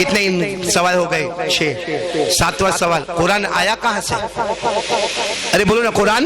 کتنے سوال ہو گئے؟ 6. 7واں سوال، قرآن آیا کہاں سے؟ ارے بولو نا، قرآن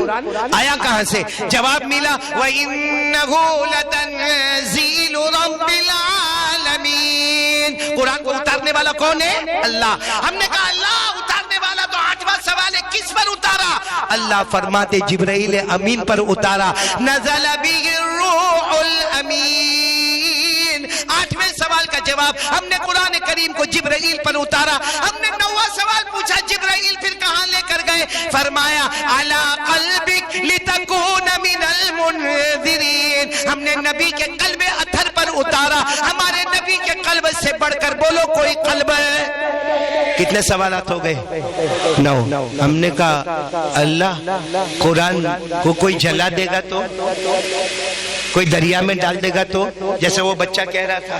آیا کہاں سے؟ جواب ملا وَإِنَّهُ لَتَنزِيلُ رَبِّ الْعَالَمِينَ. قرآن کو اتارنے والا کون ہے؟ اللہ. ہم نے کہا اللہ اتارنے والا تو 8واں سوال ہے، کس پر اتارا؟ اللہ فرماتے جبرائیل امین پر اتارا. نزل به الروح الامین. 8ویں سوال کا جواب ہم نے قرآن کریم کو جبرائیل پر اتارا. ہم نے 9واں سوال پوچھا جبرائیل پھر کہاں لے کر گئے؟ فرمایا علی قلبک لتکون من المنذرین. ہم نے نبی کے قلب اطہر پر اتارا. ہمارے نبی کے قلب سے بڑھ کر بولو کوئی قلب ہے؟ کتنے سوالات ہو گئے؟ 9. ہم نے کہا اللہ قرآن کو کوئی جلا دے گا تو، کوئی دریا میں ڈال دے گا تو، جیسے وہ بچہ کہہ رہا تھا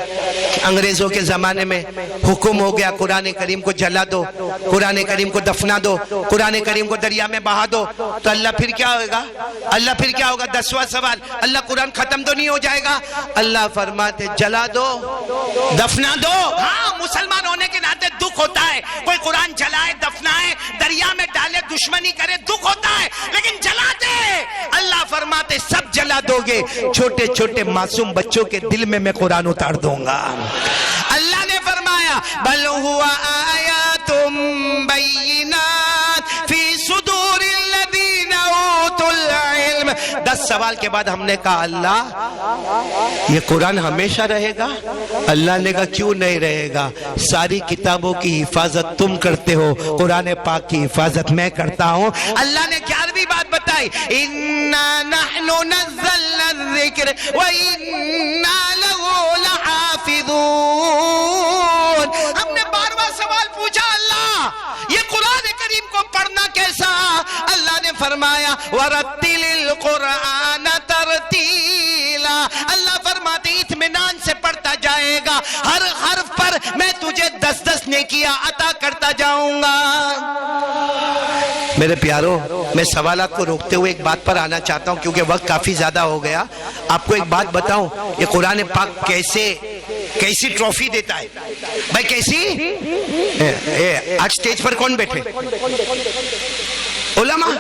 انگریزوں کے زمانے میں حکم ہو گیا قرآن کریم کو جلا دو، قرآن کریم کو دفنا دو، قرآن کریم کو دریا میں بہا دو، تو اللہ پھر کیا ہوگا؟ اللہ پھر کیا ہوگا؟ 10واں سوال، اللہ قرآن ختم تو نہیں ہو جائے گا؟ اللہ فرماتے جلا دو، دفنا دو. ہاں مسلمان ہونے کے ناطے دکھ ہوتا ہے، کوئی قرآن جلائے، دفنائے، دریا میں ڈالے، دشمنی کرے، دکھ ہوتا ہے، لیکن جلا دے. اللہ فرماتے سب جلا دو گے، چھوٹے چھوٹے معصوم بچوں کے دل میں قرآن اتار دوں گا. اللہ نے فرمایا بل هو آیات بینات فی صدور الذین اوتوا العلم. 10 سوال کے بعد ہم نے کہا اللہ یہ قرآن ہمیشہ رہے گا؟ اللہ نے کہا کیوں نہیں رہے گا؟ ساری کتابوں کی حفاظت تم کرتے ہو، قرآن پاک کی حفاظت میں کرتا ہوں. اللہ نے 11ویں بات بتائی اِنَّا نَحْنُ نَزَّلْنَا الذِّكْرَ وَإِنَّا لَهُ لَحَافِظُونَ. ہم نے 12واں سوال پوچھا اللہ یہ قرآن کریم کو پڑھنا کیسا؟ اللہ نے فرمایا وَرَتِّلِ الْقُرْآنَ تَرْتِيلًا. اللہ فرماتے اطمینان سے پڑھتا جائے گا، ہر حرف پر میں تجھے 10 نیکیاں عطا کرتا جاؤں گا. میرے پیارو میں سوالات کو روکتے ہوئے ایک بات پر آنا چاہتا ہوں کیونکہ وقت کافی زیادہ ہو گیا. آپ کو ایک بات بتاؤں، یہ قرآن پاک کیسی ٹرافی دیتا ہے بھائی؟ کیسی؟ آج سٹیج پر کون بیٹھے؟ علماء،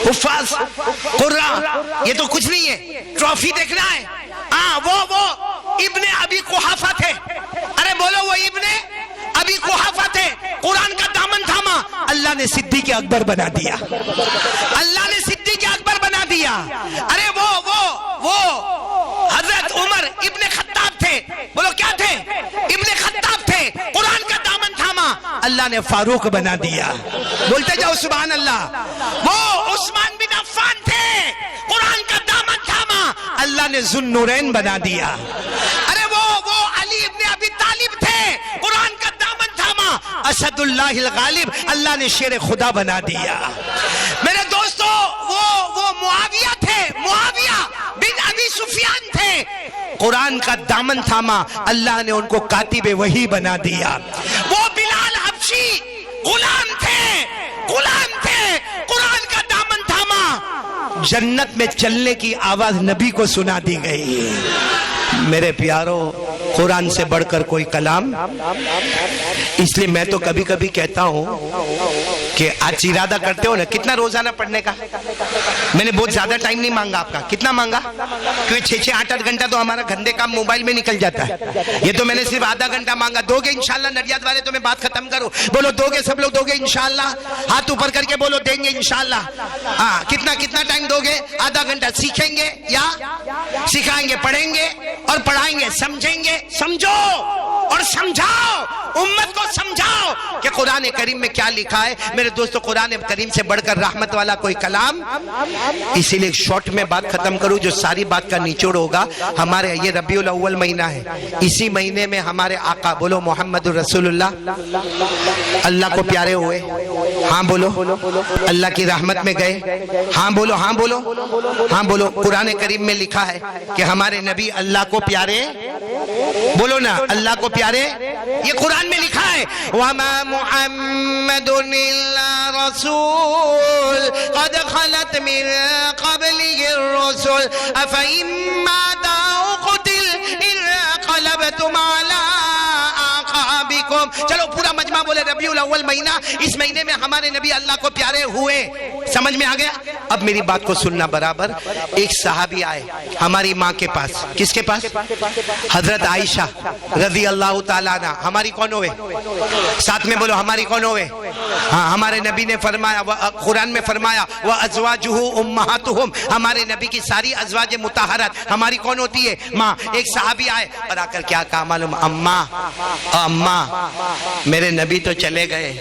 حفاظ، قراء. یہ تو کچھ نہیں ہے، ٹرافی دیکھنا ہے. وہ ابن ابی قحافہ تھے. ارے بولو وہ ابن ابی قحافہ تھے. قرآن کا دامن تھاما، اللہ نے صدیق اکبر بنا دیا. اللہ نے صدیق اکبر بنا دیا. ارے وہ حضرت عمر ابن خطاب تھے. بولو کیا تھے؟ ابن خطاب تھے. قرآن کا دامن تھاما، اللہ نے فاروق بنا دیا. بولتے جاؤ سبحان اللہ. وہ عثمان بن عفان تھے. قرآن کا دامن تھاما، اللہ نے ذو النورین بنا دیا. ارے وہ علی ابن ابی طالب تھے. قرآن کا دامن تھاما، اسد اللہ الغالب، اللہ نے شیر خدا بنا دیا. میرے دوستو وہ معاویہ تھے، معاویہ بن ابی سفیان تھے. قرآن کا دامن تھاما، اللہ نے ان کو کاتب وحی بنا دیا. وہ بلال حبشی غلام تھے، قرآن کا دامن تھاما، جنت میں چلنے کی آواز نبی کو سنا دی گئی. میرے پیارو قرآن سے بڑھ کر کوئی کلام. اس لیے میں تو کبھی کبھی کہتا ہوں کہ آج ارادہ کرتے ہو نا کتنا روزانہ پڑھنے کا. میں نے بہت زیادہ ٹائم نہیں مانگا آپ کا. کتنا مانگا؟ کیونکہ 6 8 گھنٹہ تو ہمارا گھنٹے کا موبائل میں نکل جاتا ہے. یہ تو میں نے صرف آدھا گھنٹہ مانگا. دو گے انشاءاللہ نریاد والے؟ تو میں بات ختم کروں. بولو دو گے؟ سب لوگ دو گے انشاءاللہ؟ ہاتھ اوپر کر کے بولو دیں گے انشاءاللہ. ہاں کتنا ٹائم دو گے؟ آدھا گھنٹہ. سیکھیں گے یا سکھائیں گے؟ پڑھیں گے اور پڑھائیں گے. سمجھیں گے؟ سمجھو اور سمجھاؤ، امت کو سمجھاؤ کہ قرآن کریم میں کیا لکھا ہے. میرے دوستو قرآن کریم سے بڑھ کر رحمت والا کوئی کلام. اسی لیے شارٹ میں بات ختم کروں جو ساری بات کا نچوڑ ہوگا. ہمارے یہ ربیع الاول مہینہ ہے، اسی مہینے میں ہمارے آقا بولو محمد رسول اللہ اللہ کو پیارے ہوئے. ہاں بولو اللہ کی رحمت میں گئے. ہاں بولو ہاں بولو ہاں بولو. قرآن کریم میں لکھا ہے کہ ہمارے نبی اللہ کو پیارے. بولو نا اللہ کو پیارے. یہ قرآن میں لکھا ہے وَمَا مُحَمَّدٌ إِلَّا رَسُولٌ قَدْ خَلَتْ مِن قَبْلِهِ الرُّسُلُ أَفَإِن مَّاتَ أَوْ قُتِلَ انقلبتم عَلَىٰ أَعْقَابِكُمْ فیکم. چلو پورا مجمع بولے ربیع الاول مہینہ, اس مہینے میں ہمارے نبی اللہ کو پیارے ہوئے. سمجھ میں آ گیا؟ اب میری بات کو سننا برابر. ایک صحابی آئے ہماری ماں کے پاس. کس کے پاس؟ حضرت عائشہ رضی اللہ تعالیٰ عنہ. ہماری کون ہوئے؟ ساتھ میں بولو ہماری کون ہوئے؟ ہاں, ہمارے نبی نے فرمایا, قرآن میں فرمایا وَأَزْوَاجُهُ أُمَّهَاتُهُمْ, ہمارے نبی کی ساری ازواج مطہرات ہماری کون ہوتی ہے؟ ماں. ایک صحابی آئے اور آ کر کیا کہا معلوم؟ اماں میرے نبی تو چلے گئے,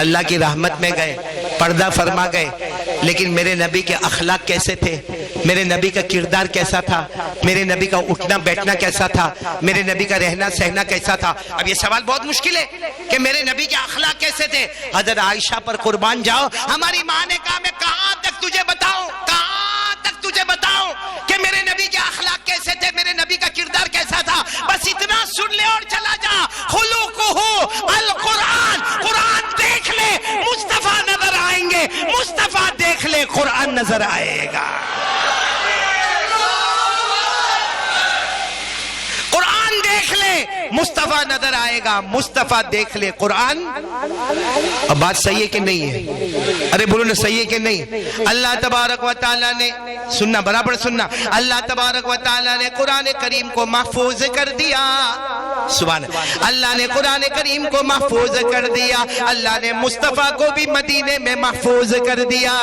اللہ کی رحمت میں گئے, پردہ فرما گئے, لیکن میرے نبی کے اخلاق کیسے تھے, میرے نبی کا کردار کیسا تھا, میرے نبی کا اٹھنا بیٹھنا کیسا تھا, میرے نبی کا رہنا سہنا کیسا تھا. اب یہ سوال بہت مشکل ہے کہ میرے نبی کے اخلاق کیسے تھے. حضرت عائشہ پر قربان جاؤ, ہماری ماں نے کہا میں کہاں تک تجھے بتاؤں کہ میرے نبی کے اخلاق کیسے تھے, میرے نبی کا کردار کیسا تھا. بس اتنا سن لے اور چلا جا. خلقہ القرآن, قرآن دیکھ لے مصطفیٰ نظر آئیں گے, مصطفیٰ دیکھ لے قرآن نظر آئے گا. قرآن دیکھ لے مصطفیٰ نظر آئے گا, مصطفیٰ دیکھ لے قرآن. اب بات صحیح ہے کہ نہیں ہے؟ ارے بولو نا صحیح ہے کہ نہیں؟ اللہ تبارک و تعالیٰ نے, سننا برابر سننا, اللہ تبارک و تعالیٰ نے قرآن کریم کو محفوظ کر دیا. سبحان اللہ نے قرآن کریم کو محفوظ کر دیا. اللہ نے مصطفیٰ کو بھی مدینے میں محفوظ کر دیا.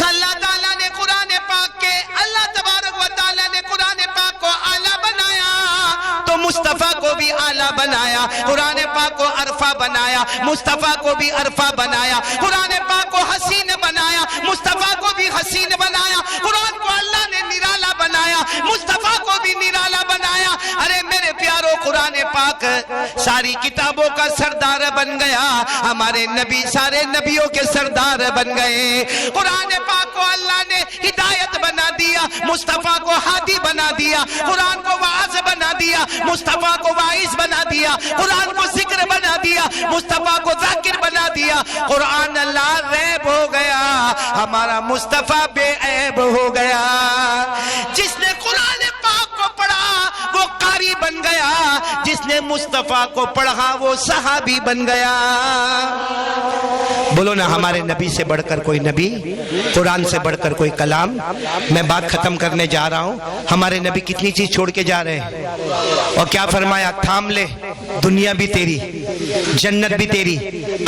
اللہ تعالیٰ نے قرآن پاک کے, اللہ تبارک و تعالیٰ نے قرآن پاک کو اعلیٰ بنایا تو مصطفیٰ کو بھی اعلیٰ بنایا. قرآن پاک کو عرفہ بنایا, مصطفیٰ کو بھی عرفہ بنایا. قرآن پاک کو حسین بنایا, مصطفیٰ کو بھی حسین بنایا. قرآن کو اللہ نے نرالا بنایا, مصطفیٰ کو بھی نرالا بنایا. ارے میرے پیارو, قرآن پاک ساری کتابوں کا سردار بن گیا. ہمارے نبی سارے نبیوں کے سردار بن گئے. قرآن پاک کو اللہ نے ہدایت بنا دیا, مصطفیٰ کو ہادی بنا دیا. قرآن کو واعظ بنا دیا, مصطفیٰ کو واعظ بنا دیا. قرآن کو ذکر بنا دیا, مصطفیٰ کو ذاکر بنا دیا. قرآن اللہ ریب ہو گیا, ہمارا مصطفیٰ بے عیب ہو گیا. جس نے قرآن پاک کو پڑھا وہ قاری بن گیا, جس نے مصطفیٰ کو پڑھا وہ صحابی بن گیا. بولو نا ہمارے نبی سے بڑھ کر کوئی نبی, قرآن سے بڑھ کر کوئی کلام. میں بات ختم کرنے جا رہا ہوں. ہمارے نبی کتنی چیز چھوڑ کے جا رہے ہیں, اور کیا فرمایا؟ تھام لے, دنیا بھی تیری, جنت بھی تیری,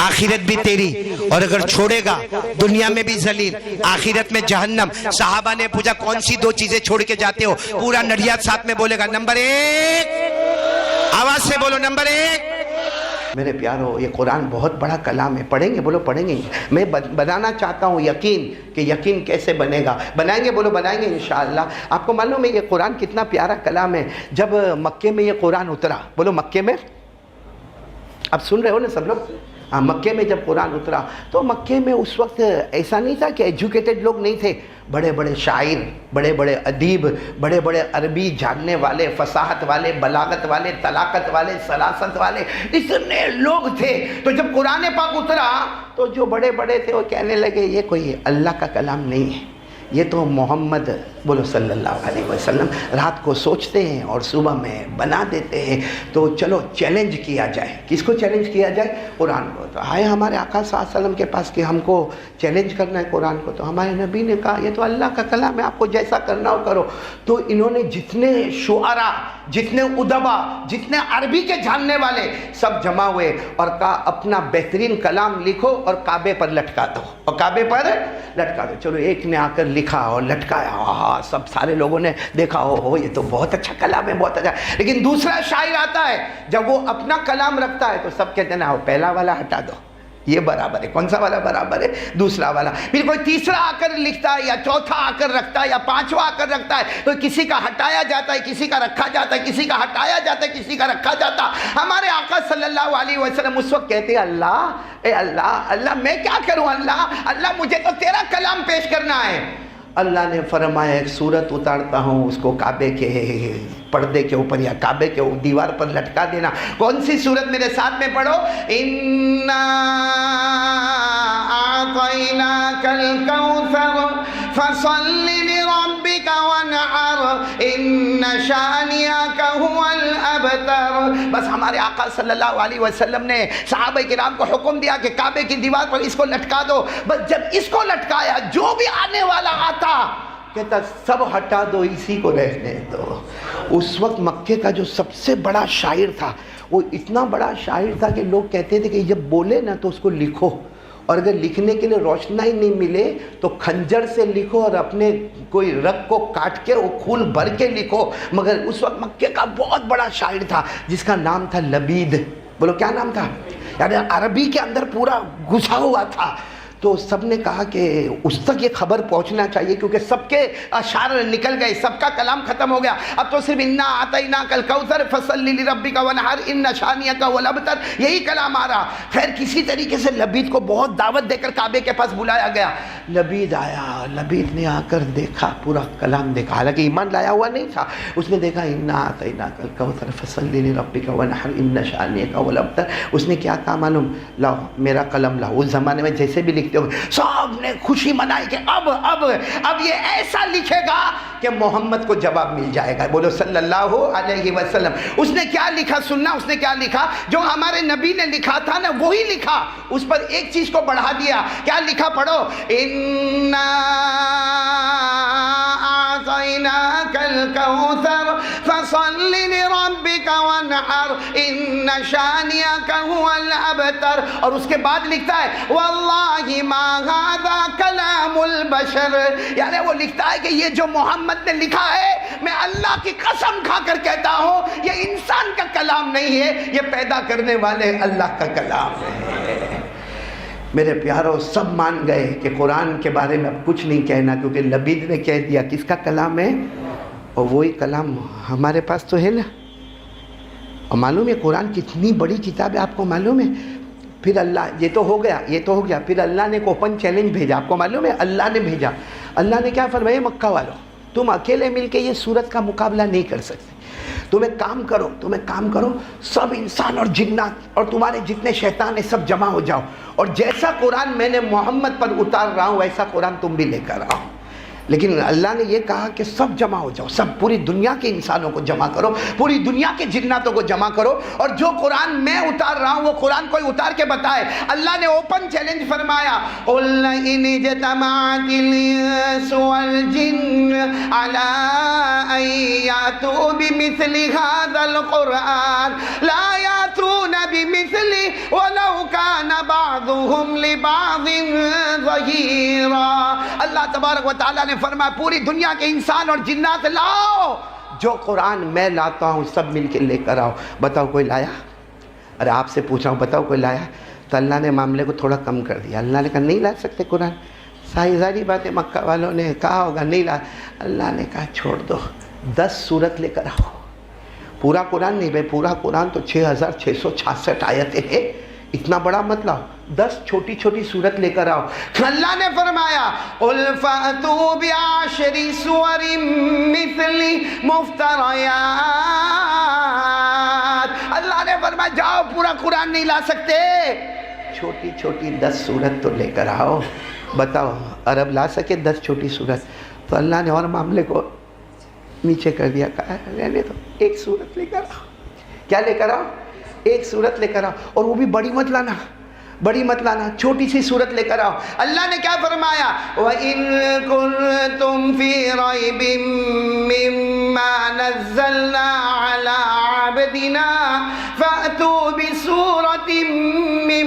آخرت بھی تیری, اور اگر چھوڑے گا دنیا میں بھی ذلیل, آخرت میں جہنم. صحابہ نے پوچھا کون سی دو چیزیں چھوڑ کے جاتے ہو؟ پورا نڈیات ساتھ میں بولے گا نمبر 1, آواز سے بولو نمبر 1. میرے پیارو, یہ قرآن بہت بڑا کلام ہے. پڑھیں گے؟ بولو پڑھیں گے. میں بنانا چاہتا ہوں یقین, کہ یقین کیسے بنے گا. بنائیں گے؟ بولو بنائیں گے انشاءاللہ. آپ کو معلوم ہے یہ قرآن کتنا پیارا کلام ہے. جب مکے میں یہ قرآن اترا, بولو مکے میں, اب سن رہے ہو نا سب لوگ, مکے میں جب قرآن اترا تو مکے میں اس وقت ایسا نہیں تھا کہ ایجوکیٹڈ لوگ نہیں تھے. بڑے بڑے شاعر, بڑے بڑے ادیب, بڑے بڑے عربی جاننے والے, فصاحت والے, بلاغت والے, طلاقت والے, سلاست والے, اتنے لوگ تھے. تو جب قرآن پاک اترا تو جو بڑے بڑے تھے وہ کہنے لگے یہ کوئی اللہ کا کلام نہیں ہے, یہ تو محمد بولو صلی اللہ علیہ وسلم رات کو سوچتے ہیں اور صبح میں بنا دیتے ہیں. تو چلو چیلنج کیا جائے. کس کو چیلنج کیا جائے؟ قرآن کو. تو آئے ہمارے آقا صلی اللہ علیہ وسلم کے پاس کہ ہم کو چیلنج کرنا ہے قرآن کو. تو ہمارے نبی نے کہا یہ تو اللہ کا کلام ہے, آپ کو جیسا کرنا ہو کرو. تو انہوں نے جتنے شعراء, جتنے ادبا, جتنے عربی کے جاننے والے سب جمع ہوئے اور کہا اپنا بہترین کلام لکھو اور کعبے پر لٹکا دو, اور کعبے پر لٹکا دو. چلو ایک نے آ کر لکھا اور لٹکایا, سب سارے لوگوں نے دیکھا ہو یہ تو بہت اچھا کلام ہے, بہت اچھا. لیکن دوسرا شاعر آتا ہے, جب وہ اپنا کلام رکھتا ہے تو سب کہتے ہیں نا پہلا والا ہٹا دو, یہ برابر ہے. کون سا والا برابر ہے؟ دوسرا والا. پھر کوئی تیسرا آ کر لکھتا ہے, یا چوتھا آ کر رکھتا ہے, یا پانچواں آ کر رکھتا ہے, تو کسی کا ہٹایا جاتا ہے, کسی کا رکھا جاتا ہے, کسی کا ہٹایا جاتا ہے, کسی کا رکھا جاتا. ہمارے آقا صلی اللہ علیہ وسلم اس وقت کہتے ہیں اللہ, اے اللہ, اللہ میں کیا کروں, اللہ مجھے تو تیرا کلام پیش کرنا ہے. اللہ نے فرمایا ایک سورت اتارتا ہوں, اس کو کعبے کے پردے کے اوپر یا کعبے کے دیوار پر لٹکا دینا. کون سی سورت؟ میرے ساتھ میں پڑھو, اِنَّا أَعْطَيْنَاكَ الْكَوْثَرَ فَصَلِّ لِرَبِّكَ ربك وانحر ان شانئك هو الابتر. بس ہمارے آقا صلی اللہ علیہ وسلم نے صحابہ کرام کو حکم دیا کہ کعبے کی دیوار پر اس کو لٹکا دو. بس جب اس کو لٹکایا جو بھی آنے والا آتا کہتا سب ہٹا دو, اسی کو رہنے دو. اس وقت مکے کا جو سب سے بڑا شاعر تھا, وہ اتنا بڑا شاعر تھا کہ لوگ کہتے تھے کہ جب بولے نا تو اس کو لکھو, اور اگر لکھنے کے لیے روشنائی نہیں ملے تو کھنجر سے لکھو اور اپنے کوئی رگ کو کاٹ کے وہ خون بھر کے لکھو. مگر اس وقت مکے کا بہت بڑا شاعر تھا جس کا نام تھا لبید. بولو کیا نام تھا؟ یعنی عربی کے اندر پورا گھسا ہوا تھا. تو سب نے کہا کہ اس تک یہ خبر پہنچنا چاہیے, کیونکہ سب کے اشعار نکل گئے, سب کا کلام ختم ہو گیا. اب تو صرف انا اعطیناک الکوثر فصلی لربک وانحر ان شانئک هو الابتر یہی کلام آ رہا. خیر کسی طریقے سے لبید کو بہت دعوت دے کر کعبے کے پاس بلایا گیا. لبید آیا, لبید نے آ کر دیکھا, پورا کلام دیکھا, حالانکہ ایمان لایا ہوا نہیں تھا. اس نے دیکھا انا اعطیناک الکوثر فصلی لربک وانحر ان شانئک هو الابتر. اس نے کیا کہا معلوم؟ لاؤ میرا قلم لاؤ. اس زمانے میں جیسے بھی سب نے خوشی منائی کہ اب یہ ایسا لکھے گا کہ محمد کو جواب مل جائے گا. بولو صلی اللہ علیہ وسلم. اس نے کیا لکھا سننا, اس نے کیا لکھا؟ جو ہمارے نبی نے لکھا تھا نا وہی لکھا, اس پر ایک چیز کو بڑھا دیا. کیا لکھا؟ پڑھو. انا اعطیناک الکوثر فصل لربک وانحر ان شانئک هو الابتر. اور اس کے بعد لکھتا ہے واللہ ما هذا کلام البشر. یعنی وہ لکھتا ہے کہ یہ جو محمد نے لکھا ہے, میں اللہ کی قسم کھا کر کہتا ہوں یہ انسان کا کلام نہیں ہے, یہ پیدا کرنے والے اللہ کا کلام ہے. میرے پیاروں سب مان گئے کہ قرآن کے بارے میں اب کچھ نہیں کہنا, کیونکہ لبید نے کہہ دیا کس کا کلام ہے, اور وہی کلام ہمارے پاس تو ہے نا. اور معلوم ہے قرآن کتنی بڑی کتاب ہے, آپ کو معلوم ہے. پھر اللہ, یہ تو ہو گیا, پھر اللہ نے ایک اوپن چیلنج بھیجا. آپ کو معلوم ہے اللہ نے بھیجا, اللہ نے کیا فرمایا؟ مکہ والوں تم اکیلے مل کے یہ سورت کا مقابلہ نہیں کر سکتے. تم ایک کام کرو, سب انسان اور جنات اور تمہارے جتنے شیطان ہیں سب جمع ہو جاؤ, اور جیسا قرآن میں نے محمد پر اتار رہا ہوں ویسا قرآن تم بھی لے کر آؤ. لیکن اللہ نے یہ کہا کہ سب جمع ہو جاؤ, سب پوری دنیا کے انسانوں کو جمع کرو, پوری دنیا کے جناتوں کو جمع کرو, اور جو قرآن میں اتار رہا ہوں وہ قرآن کوئی اتار کے بتائے. اللہ نے اوپن چیلنج فرمایا قُلْ إِنِ اجْتَمَعَتِ الْإِنسُ وَالْجِنُّ عَلَىٰ أَن يَأْتُوا بِمِثْلِ هَٰذَا الْقُرْآنِ لَا يَأْتُونَ بِمِثْلِهِ وَلَوْ كَانَ بَعْضُهُمْ لِبَعْضٍ ظَهِيرًا. اللہ تبارک و تعالیٰ نے فرمایا پوری دنیا کے انسان اور جنات لاؤ, جو قرآن میں لاتا ہوں سب مل کے لے کر آؤ. بتاؤ کوئی لایا؟ ارے آپ سے پوچھ رہا ہوں, بتاؤ کوئی لایا؟ تو اللہ نے معاملے کو تھوڑا کم کر دیا. اللہ نے کہا نہیں لا سکتے قرآن. ظاہری بات ہے مکہ والوں نے کہا ہوگا نہیں لا. اللہ نے کہا چھوڑ دو, 10 سورت لے کر آؤ. پورا قرآن نہیں بھائی, پورا قرآن تو 6666 آیتیں ہیں, اتنا بڑا مت لاؤ, 10 چھوٹی چھوٹی سورت لے کر آؤ. اللہ نے فرمایا قُلْ فَأْتُوا بِعَشْرِ سُوَرٍ مِثْلِهِ مُفْتَرَيَاتٍ. اللہ نے فرمایا جاؤ, پورا قرآن نہیں لا سکتے, چھوٹی چھوٹی 10 سورت تو لے کر آؤ. بتاؤ عرب لا سکے 10 چھوٹی سورت؟ تو اللہ نے اور معاملے کو نیچے کر دیا, کہا رہنے تو 1 سورت لے کر آؤ. کیا لے کر آؤ؟ 1 سورت لے کر آؤ, اور وہ بھی بڑی مت لانا, چھوٹی سی سورت لے کر آؤ. اللہ نے کیا فرمایا وَإِن كُنتُمْ فِي رَيْبٍ مِّمَّا نَزَّلْنَا عَلَىٰ عَبْدِنَا فَأْتُوا بِسُورَةٍ مِّن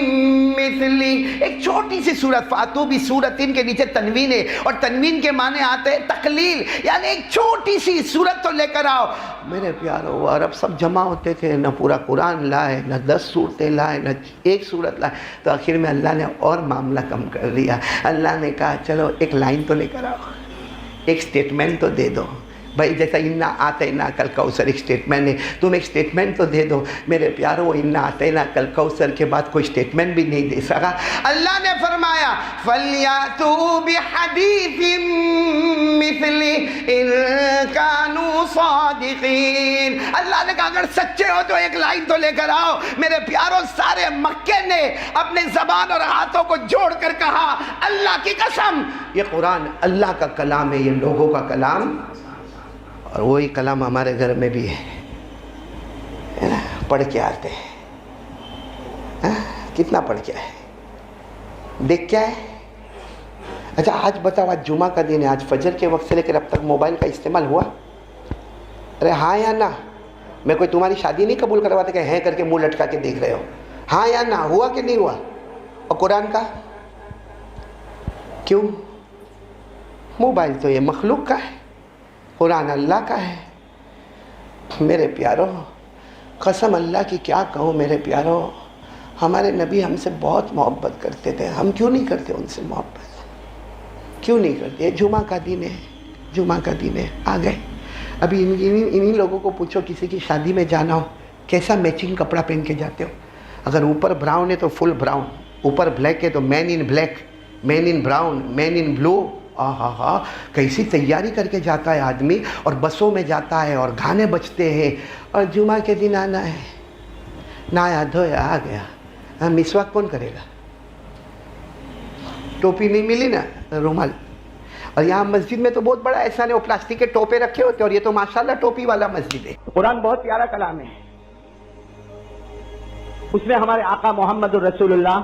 مِّثْلِهِ. ایک چھوٹی سی سورت, فَأْتُوا بِسُورَةٍ کے نیچے تنوین ہے, اور تنوین کے معنی آتے ہیں تقلیل, یعنی ایک چھوٹی سی سورت تو لے کر آؤ. میرے پیارو وہ عرب سب جمع ہوتے تھے, نہ پورا قرآن لائے, نہ 10 سورتیں لائے, نہ 1 سورت لائے. تو آخر میں اللہ نے اور معاملہ کم کر دیا. اللہ نے کہا چلو ایک لائن تو لے کر آؤ, ایک سٹیٹمنٹ تو دے دو. بھائی جیسا انا اعطیناک الکوثر ایک سٹیٹمنٹ ہے, تم ایک سٹیٹمنٹ تو دے دو. میرے پیارو انا اعطیناک الکوثر کے بعد کوئی سٹیٹمنٹ بھی نہیں دے سکا. اللہ نے فرمایا فَلْيَأْتُوا بِحَدِيثٍ مثلی ان کانوا صادقین. اللہ نے کہا اگر سچے ہو تو ایک لائن تو لے کر آؤ. میرے پیاروں سارے مکے نے اپنے زبان اور ہاتھوں کو جوڑ کر کہا اللہ کی قسم یہ قرآن اللہ کا کلام ہے, یہ لوگوں کا کلام, اور وہی کلام ہمارے گھر میں بھی ہے, پڑھ کے آتے ہیں. کتنا پڑھ کے آئے, دیکھ کیا ہے. اچھا آج بتاؤ, آج جمعہ کا دن ہے, آج فجر کے وقت سے لے کر اب تک موبائل کا استعمال ہوا؟ ارے ہاں یا نہ؟ میں کوئی تمہاری شادی نہیں قبول کرواتا کہ ہیں کر کے منہ لٹکا کے دیکھ رہے ہو. ہاں یا نہ, ہوا کہ نہیں ہوا؟ اور قرآن کا کیوں؟ موبائل تو یہ مخلوق کا ہے, قرآن اللہ کا ہے. میرے پیارو قسم اللہ کی کیا کہوں میرے پیارو, ہمارے نبی ہم سے بہت محبت کرتے تھے. ہم کیوں نہیں کرتے ان سے محبت؟ کیوں نہیں کرتے؟ جمعہ کا دن ہے, جمعہ کا دن ہے, آ گئے. ابھی انہی لوگوں کو پوچھو کسی کی شادی میں جانا ہو کیسا میچنگ کپڑا پہن کے جاتے ہو. اگر اوپر براؤن ہے تو فل براؤن, اوپر بلیک ہے تو مین in black, main in brown, مین ان بلو. ہاں کیسی تیاری کر کے جاتا ہے آدمی, اور بسوں میں جاتا ہے اور گانے بجتے ہیں. اور جمعہ کے دن آنا ہے, نہایا دھویا آ گیا. مسواک کون کرے گا؟ ٹوپی نہیں ملی نا, رومال. اور یہاں مسجد میں تو بہت بڑا ایسا نہیں, وہ پلاسٹک کے ٹوپے رکھے ہوتے, اور یہ تو ماشاءاللہ ٹوپی والا مسجد ہے. قرآن بہت پیارا کلام ہے, اس میں ہمارے آقا محمد الرسول اللہ,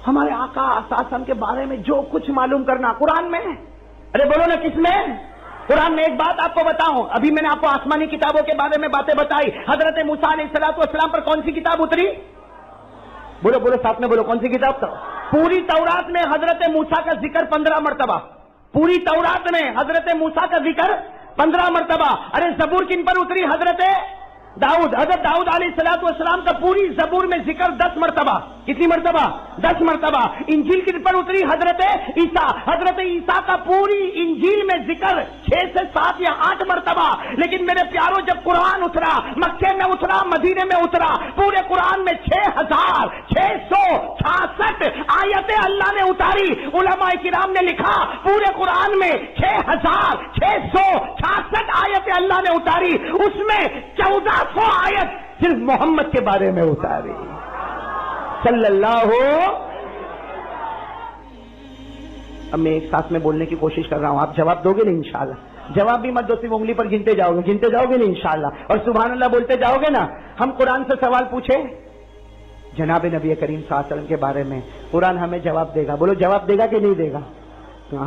ہمارے آقا اساسم کے بارے میں جو کچھ معلوم کرنا قرآن میں. ارے بولو نا کس میں؟ قرآن میں. ایک بات آپ کو بتاؤں, ابھی میں نے آپ کو آسمانی کتابوں کے بارے میں باتیں بتائی. حضرت موسیٰ علیہ السلام پر کون سی کتاب اتری؟ بولو بولو ساتھ میں بولو, کون سی کتاب تھا؟ پوری تورات میں حضرت موسیٰ کا ذکر 15 مرتبہ. پوری تورات میں حضرت موسیٰ کا ذکر 15 مرتبہ. ارے زبور کن پر اتری؟ حضرت داؤد. حضرت داؤد علیہ السلام کا پوری زبور میں ذکر 10 مرتبہ. کتنی مرتبہ؟ 10 مرتبہ. انجیل کن پر اتری؟ حضرت عیسیٰ. حضرت عیسیٰ کا پوری انجیل میں ذکر 6 سے 7 یا 8 مرتبہ. لیکن میرے پیاروں جب قرآن اترا, مکے میں اترا, مدینے میں اترا, پورے قرآن میں 6666 آیتیں اللہ نے اتاری. علماء کرام نے لکھا پورے قرآن میں 6666 آیتیں اللہ نے اتاری. اس میں 1400 آیت صرف محمد کے بارے میں اتاری صلی اللہ. اب میں ایک ساتھ میں بولنے کی کوشش کر رہا ہوں, آپ جواب دو گے نا انشاءاللہ؟ جواب بھی مت دو, صرف انگلی پر گنتے جاؤ گے نا انشاءاللہ, اور سبحان اللہ بولتے جاؤ گے نا. ہم قرآن سے سوال پوچھیں جناب نبی کریم صلی اللہ علیہ وسلم کے بارے میں, قرآن ہمیں جواب دے گا. بولو جواب دے گا کہ نہیں دے گا؟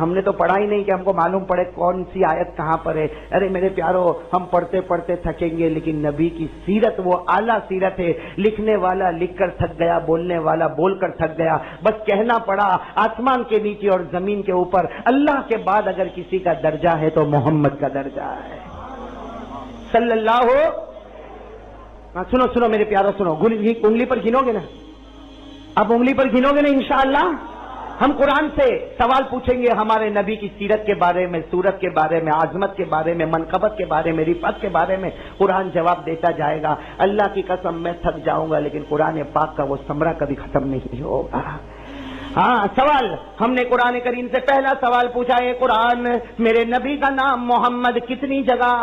ہم نے تو پڑھا ہی نہیں کہ ہم کو معلوم پڑے کون سی آیت کہاں پر ہے. ارے میرے پیارو ہم پڑھتے پڑھتے تھکیں گے, لیکن نبی کی سیرت وہ اعلیٰ سیرت ہے. لکھنے والا لکھ کر تھک گیا, بولنے والا بول کر تھک گیا. بس کہنا پڑا آسمان کے نیچے اور زمین کے اوپر اللہ کے بعد اگر کسی کا درجہ ہے تو محمد کا درجہ ہے صلی اللہ. سنو میرے پیارو سنو, انگلی پر گنو گے نا؟ اب انگلی پر گنو گے نا انشاءاللہ؟ ہم قرآن سے سوال پوچھیں گے ہمارے نبی کی سیرت کے بارے میں, صورت کے بارے میں, عظمت کے بارے میں, منقبت کے بارے میں, رفعت کے بارے میں. قرآن جواب دیتا جائے گا. اللہ کی قسم میں تھک جاؤں گا, لیکن قرآن پاک کا وہ ثمرہ کبھی ختم نہیں ہوگا. ہاں سوال ہم نے قرآن کریم سے پہلا سوال پوچھا ہے, قرآن میرے نبی کا نام محمد کتنی جگہ؟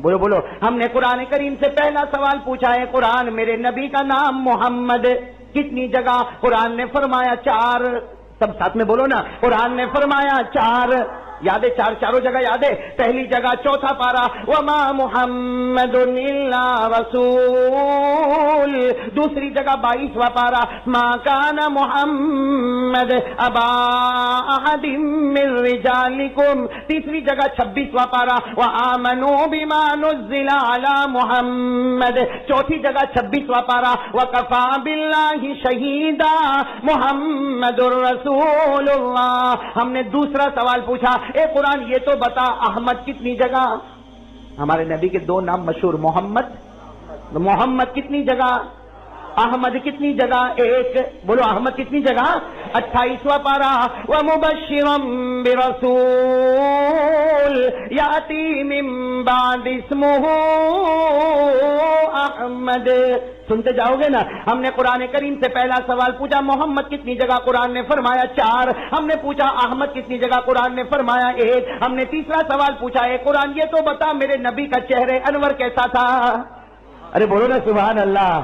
بولو بولو. ہم نے قرآن کریم سے پہلا سوال پوچھا ہے, قرآن میرے نبی کا نام محمد کتنی جگہ؟ قرآن نے فرمایا 4. سب ساتھ میں بولو نا, قرآن نے فرمایا 4. یاد ہے؟ چاروں جگہ یاد ہے. پہلی جگہ 4 پارہ وما محمد الا رسول. دوسری جگہ 22واں پارہ ما کان محمد ابا احد من رجالکم. تیسری جگہ 26واں پارہ وآمنوا بما نزل علی محمد. چوتھی جگہ 26واں پارہ وکفا باللہ شہیدا محمد الرسول اللہ. ہم نے دوسرا سوال پوچھا, اے قرآن یہ تو بتا احمد کتنی جگہ؟ ہمارے نبی کے 2 نام مشہور, محمد کتنی جگہ؟ احمد کتنی جگہ؟ ایک. بولو احمد کتنی جگہ؟ 28واں پارہ. وَمُبَشِّرًا بِرَسُولٍ يَأْتِي مِن بَعْدِ اسْمُهُ احمد. سنتے جاؤ گے نا. ہم نے قرآن کریم سے پہلا سوال پوچھا محمد کتنی جگہ؟ قرآن نے فرمایا 4. ہم نے پوچھا احمد کتنی جگہ؟ قرآن نے فرمایا 1. ہم نے تیسرا سوال پوچھا اے قرآن یہ تو بتا میرے نبی کا چہرے انور کیسا تھا؟ ارے بولو نا سبحان اللہ.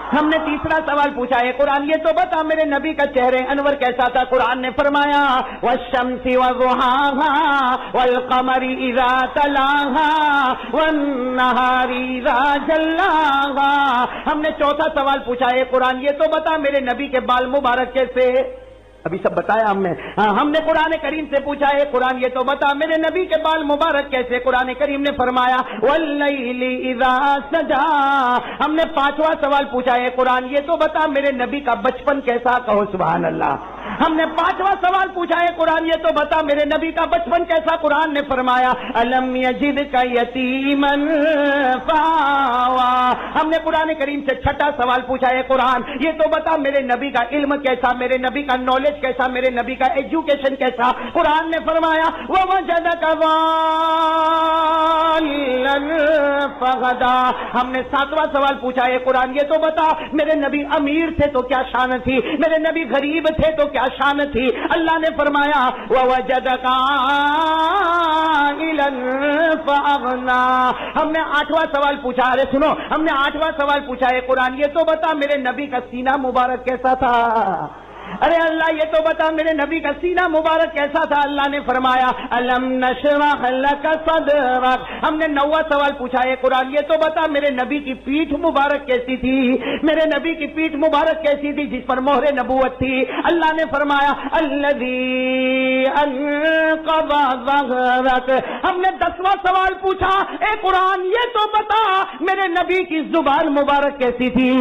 ہم نے تیسرا سوال پوچھا ہے قرآن یہ تو بتا میرے نبی کا چہرے انور کیسا تھا؟ قرآن نے فرمایا والشمس وضحاها والقمر اذا تلاها والنهار اذا جلاها. ہم نے چوتھا سوال پوچھا ہے قرآن یہ تو بتا میرے نبی کے بال مبارک کیسے؟ ابھی سب بتایا ہم نے. ہم نے قرآن کریم سے پوچھا ہے قرآن یہ تو بتا میرے نبی کے بال مبارک کیسے؟ قرآن کریم نے فرمایا واللیل اذا سجا. ہم نے پانچواں سوال پوچھا ہے قرآن یہ تو بتا میرے نبی کا بچپن کیسا؟ کہو سبحان اللہ. ہم نے پانچواں سوال پوچھا ہے قرآن یہ تو بتا میرے نبی کا بچپن کیسا؟ قرآن نے فرمایا الم یجدک یتیما فآوا. ہم نے قرآن کریم سے چھٹا سوال پوچھا ہے قرآن یہ تو بتا میرے نبی کا علم کیسا؟ میرے نبی کا نالج کیسا؟ میرے نبی کا ایجوکیشن کیسا؟ قرآن نے فرمایا ووجدک ضالا فہدی. ہم نے ساتواں سوال پوچھا ہے قرآن یہ تو بتا میرے نبی امیر تھے تو کیا شان تھی؟ میرے نبی غریب تھے تو کیا شان تھی؟ اللہ نے فرمایا ووجدک عائلا فاغنی. ہم نے آٹھواں سوال پوچھا. ارے سنو ہم نے آٹھواں سوال پوچھا ہے قرآن یہ تو بتا میرے نبی کا سینہ مبارک کیسا تھا؟ ارے اللہ یہ تو بتا میرے نبی کا سینہ مبارک کیسا تھا؟ اللہ نے فرمایا الم نشرح لک صدرک. ہم نے نواں سوال پوچھا ہے قرآن یہ تو بتا میرے نبی کی پیٹھ مبارک کیسی تھی؟ میرے نبی کی پیٹھ مبارک کیسی تھی جس پر مہر نبوت تھی؟ اللہ نے فرمایا الذی انقض ظہرک. ہم نے 10واں سوال پوچھا اے قرآن یہ تو بتا میرے نبی کی زبان مبارک کیسی تھی؟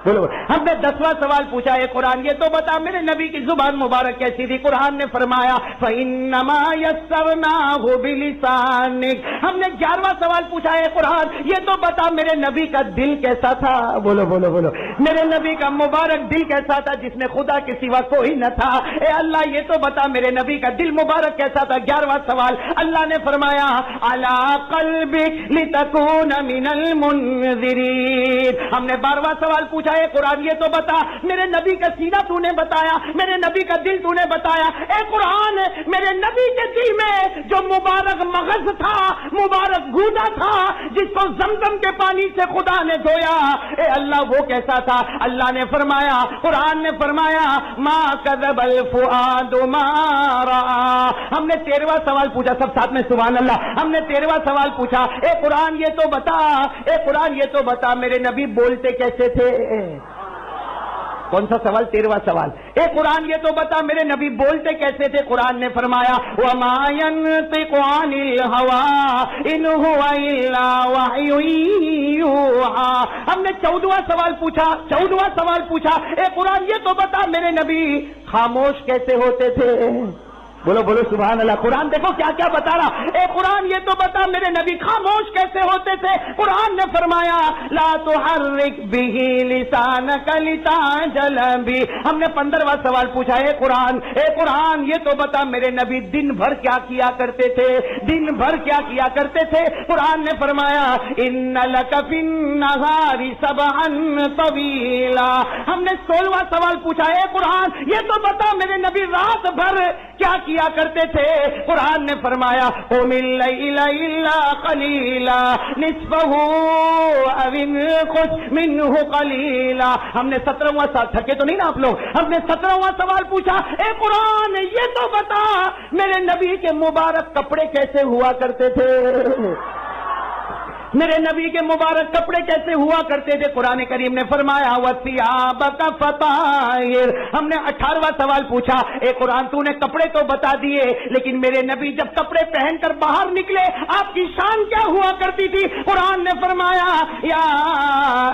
بولو. ہم نے 10واں سوال پوچھا ہے قرآن یہ تو بتا میرے نبی کی زبان مبارک کیسی تھی؟ قرآن نے فرمایا فَإِنَّمَا يَسَّرْنَاهُ بِلِسَانِكَ. ہم نے 11واں سوال پوچھا ہے قرآن یہ تو بتا میرے نبی کا دل کیسا تھا؟ بولو بولو بولو. میرے نبی کا مبارک دل کیسا تھا جس میں خدا کے سوا کوئی نہ تھا؟ اے اللہ یہ تو بتا میرے نبی کا دل مبارک کیسا تھا؟ 11واں سوال. اللہ نے فرمایا عَلَى قَلْبِكَ لِتَكُونَ مِنَ الْمُنذِرِينَ. ہم نے 12واں سوال پوچھا ہے قرآن یہ تو بتا میرے نبی کا سینہ تو نے بتایا میرے نبی کا دل تو نے بتایا. اے قرآن میرے نبی کے دل میں جو مبارک مغز تھا مبارک گودا تھا جس کو زمزم کے پانی سے خدا نے دھویا اے اللہ وہ کیسا تھا؟ اللہ نے فرمایا قرآن نے فرمایا ما کذب الفؤاد ما رأى. ہم نے 13واں سوال پوچھا. سب ساتھ میں سبحان اللہ. ہم نے 13واں سوال پوچھا اے قرآن یہ تو بتا اے قرآن یہ تو بتا میرے نبی بولتے کیسے تھے؟ کون سا سوال؟ 13واں سوال. اے قرآن یہ تو بتا میرے نبی بولتے کیسے تھے؟ قرآن نے فرمایا وَمَا يَنطِقُ عَنِ الْهَوَىٰ إِنْ هُوَ إِلَّا وَحْيٌ يُوحَىٰ. ہم نے 14واں سوال پوچھا. 14واں سوال پوچھا اے قرآن یہ تو بتا میرے نبی خاموش کیسے ہوتے تھے؟ بولو بولو سبحان اللہ. قرآن دیکھو کیا کیا بتا رہا. اے قرآن یہ تو بتا میرے نبی خاموش کیسے ہوتے تھے؟ قرآن نے فرمایا لا تحرک به لسانک لتعجل به. ہم نے 15واں سوال پوچھا اے قرآن یہ تو بتا میرے نبی دن بھر کیا کیا کرتے تھے؟ دن بھر کیا کیا کرتے تھے؟ قرآن نے فرمایا ان لک فی النہار سبحا طویلا. ہم نے 16واں سوال پوچھا اے قرآن یہ تو بتا میرے نبی رات بھر کیا کیا کرتے تھے؟ قرآن نے فرمایا قم اللیل الا قلیلا نصفہ او انقص منہ قلیلا. ہم نے 17واں سوال. تھکے تو نہیں نا آپ لوگ؟ ہم نے 17واں سوال پوچھا اے قرآن یہ تو بتا میرے نبی کے مبارک کپڑے کیسے ہوا کرتے تھے؟ میرے نبی کے مبارک کپڑے کیسے ہوا کرتے تھے؟ قرآن کریم نے فرمایا وَثِيَابَكَ فَطَاهِرْ. ہم نے 18واں سوال پوچھا اے قرآن تو نے کپڑے تو بتا دیے لیکن میرے نبی جب کپڑے پہن کر باہر نکلے آپ کی شان کیا ہوا کرتی تھی؟ قرآن نے فرمایا یا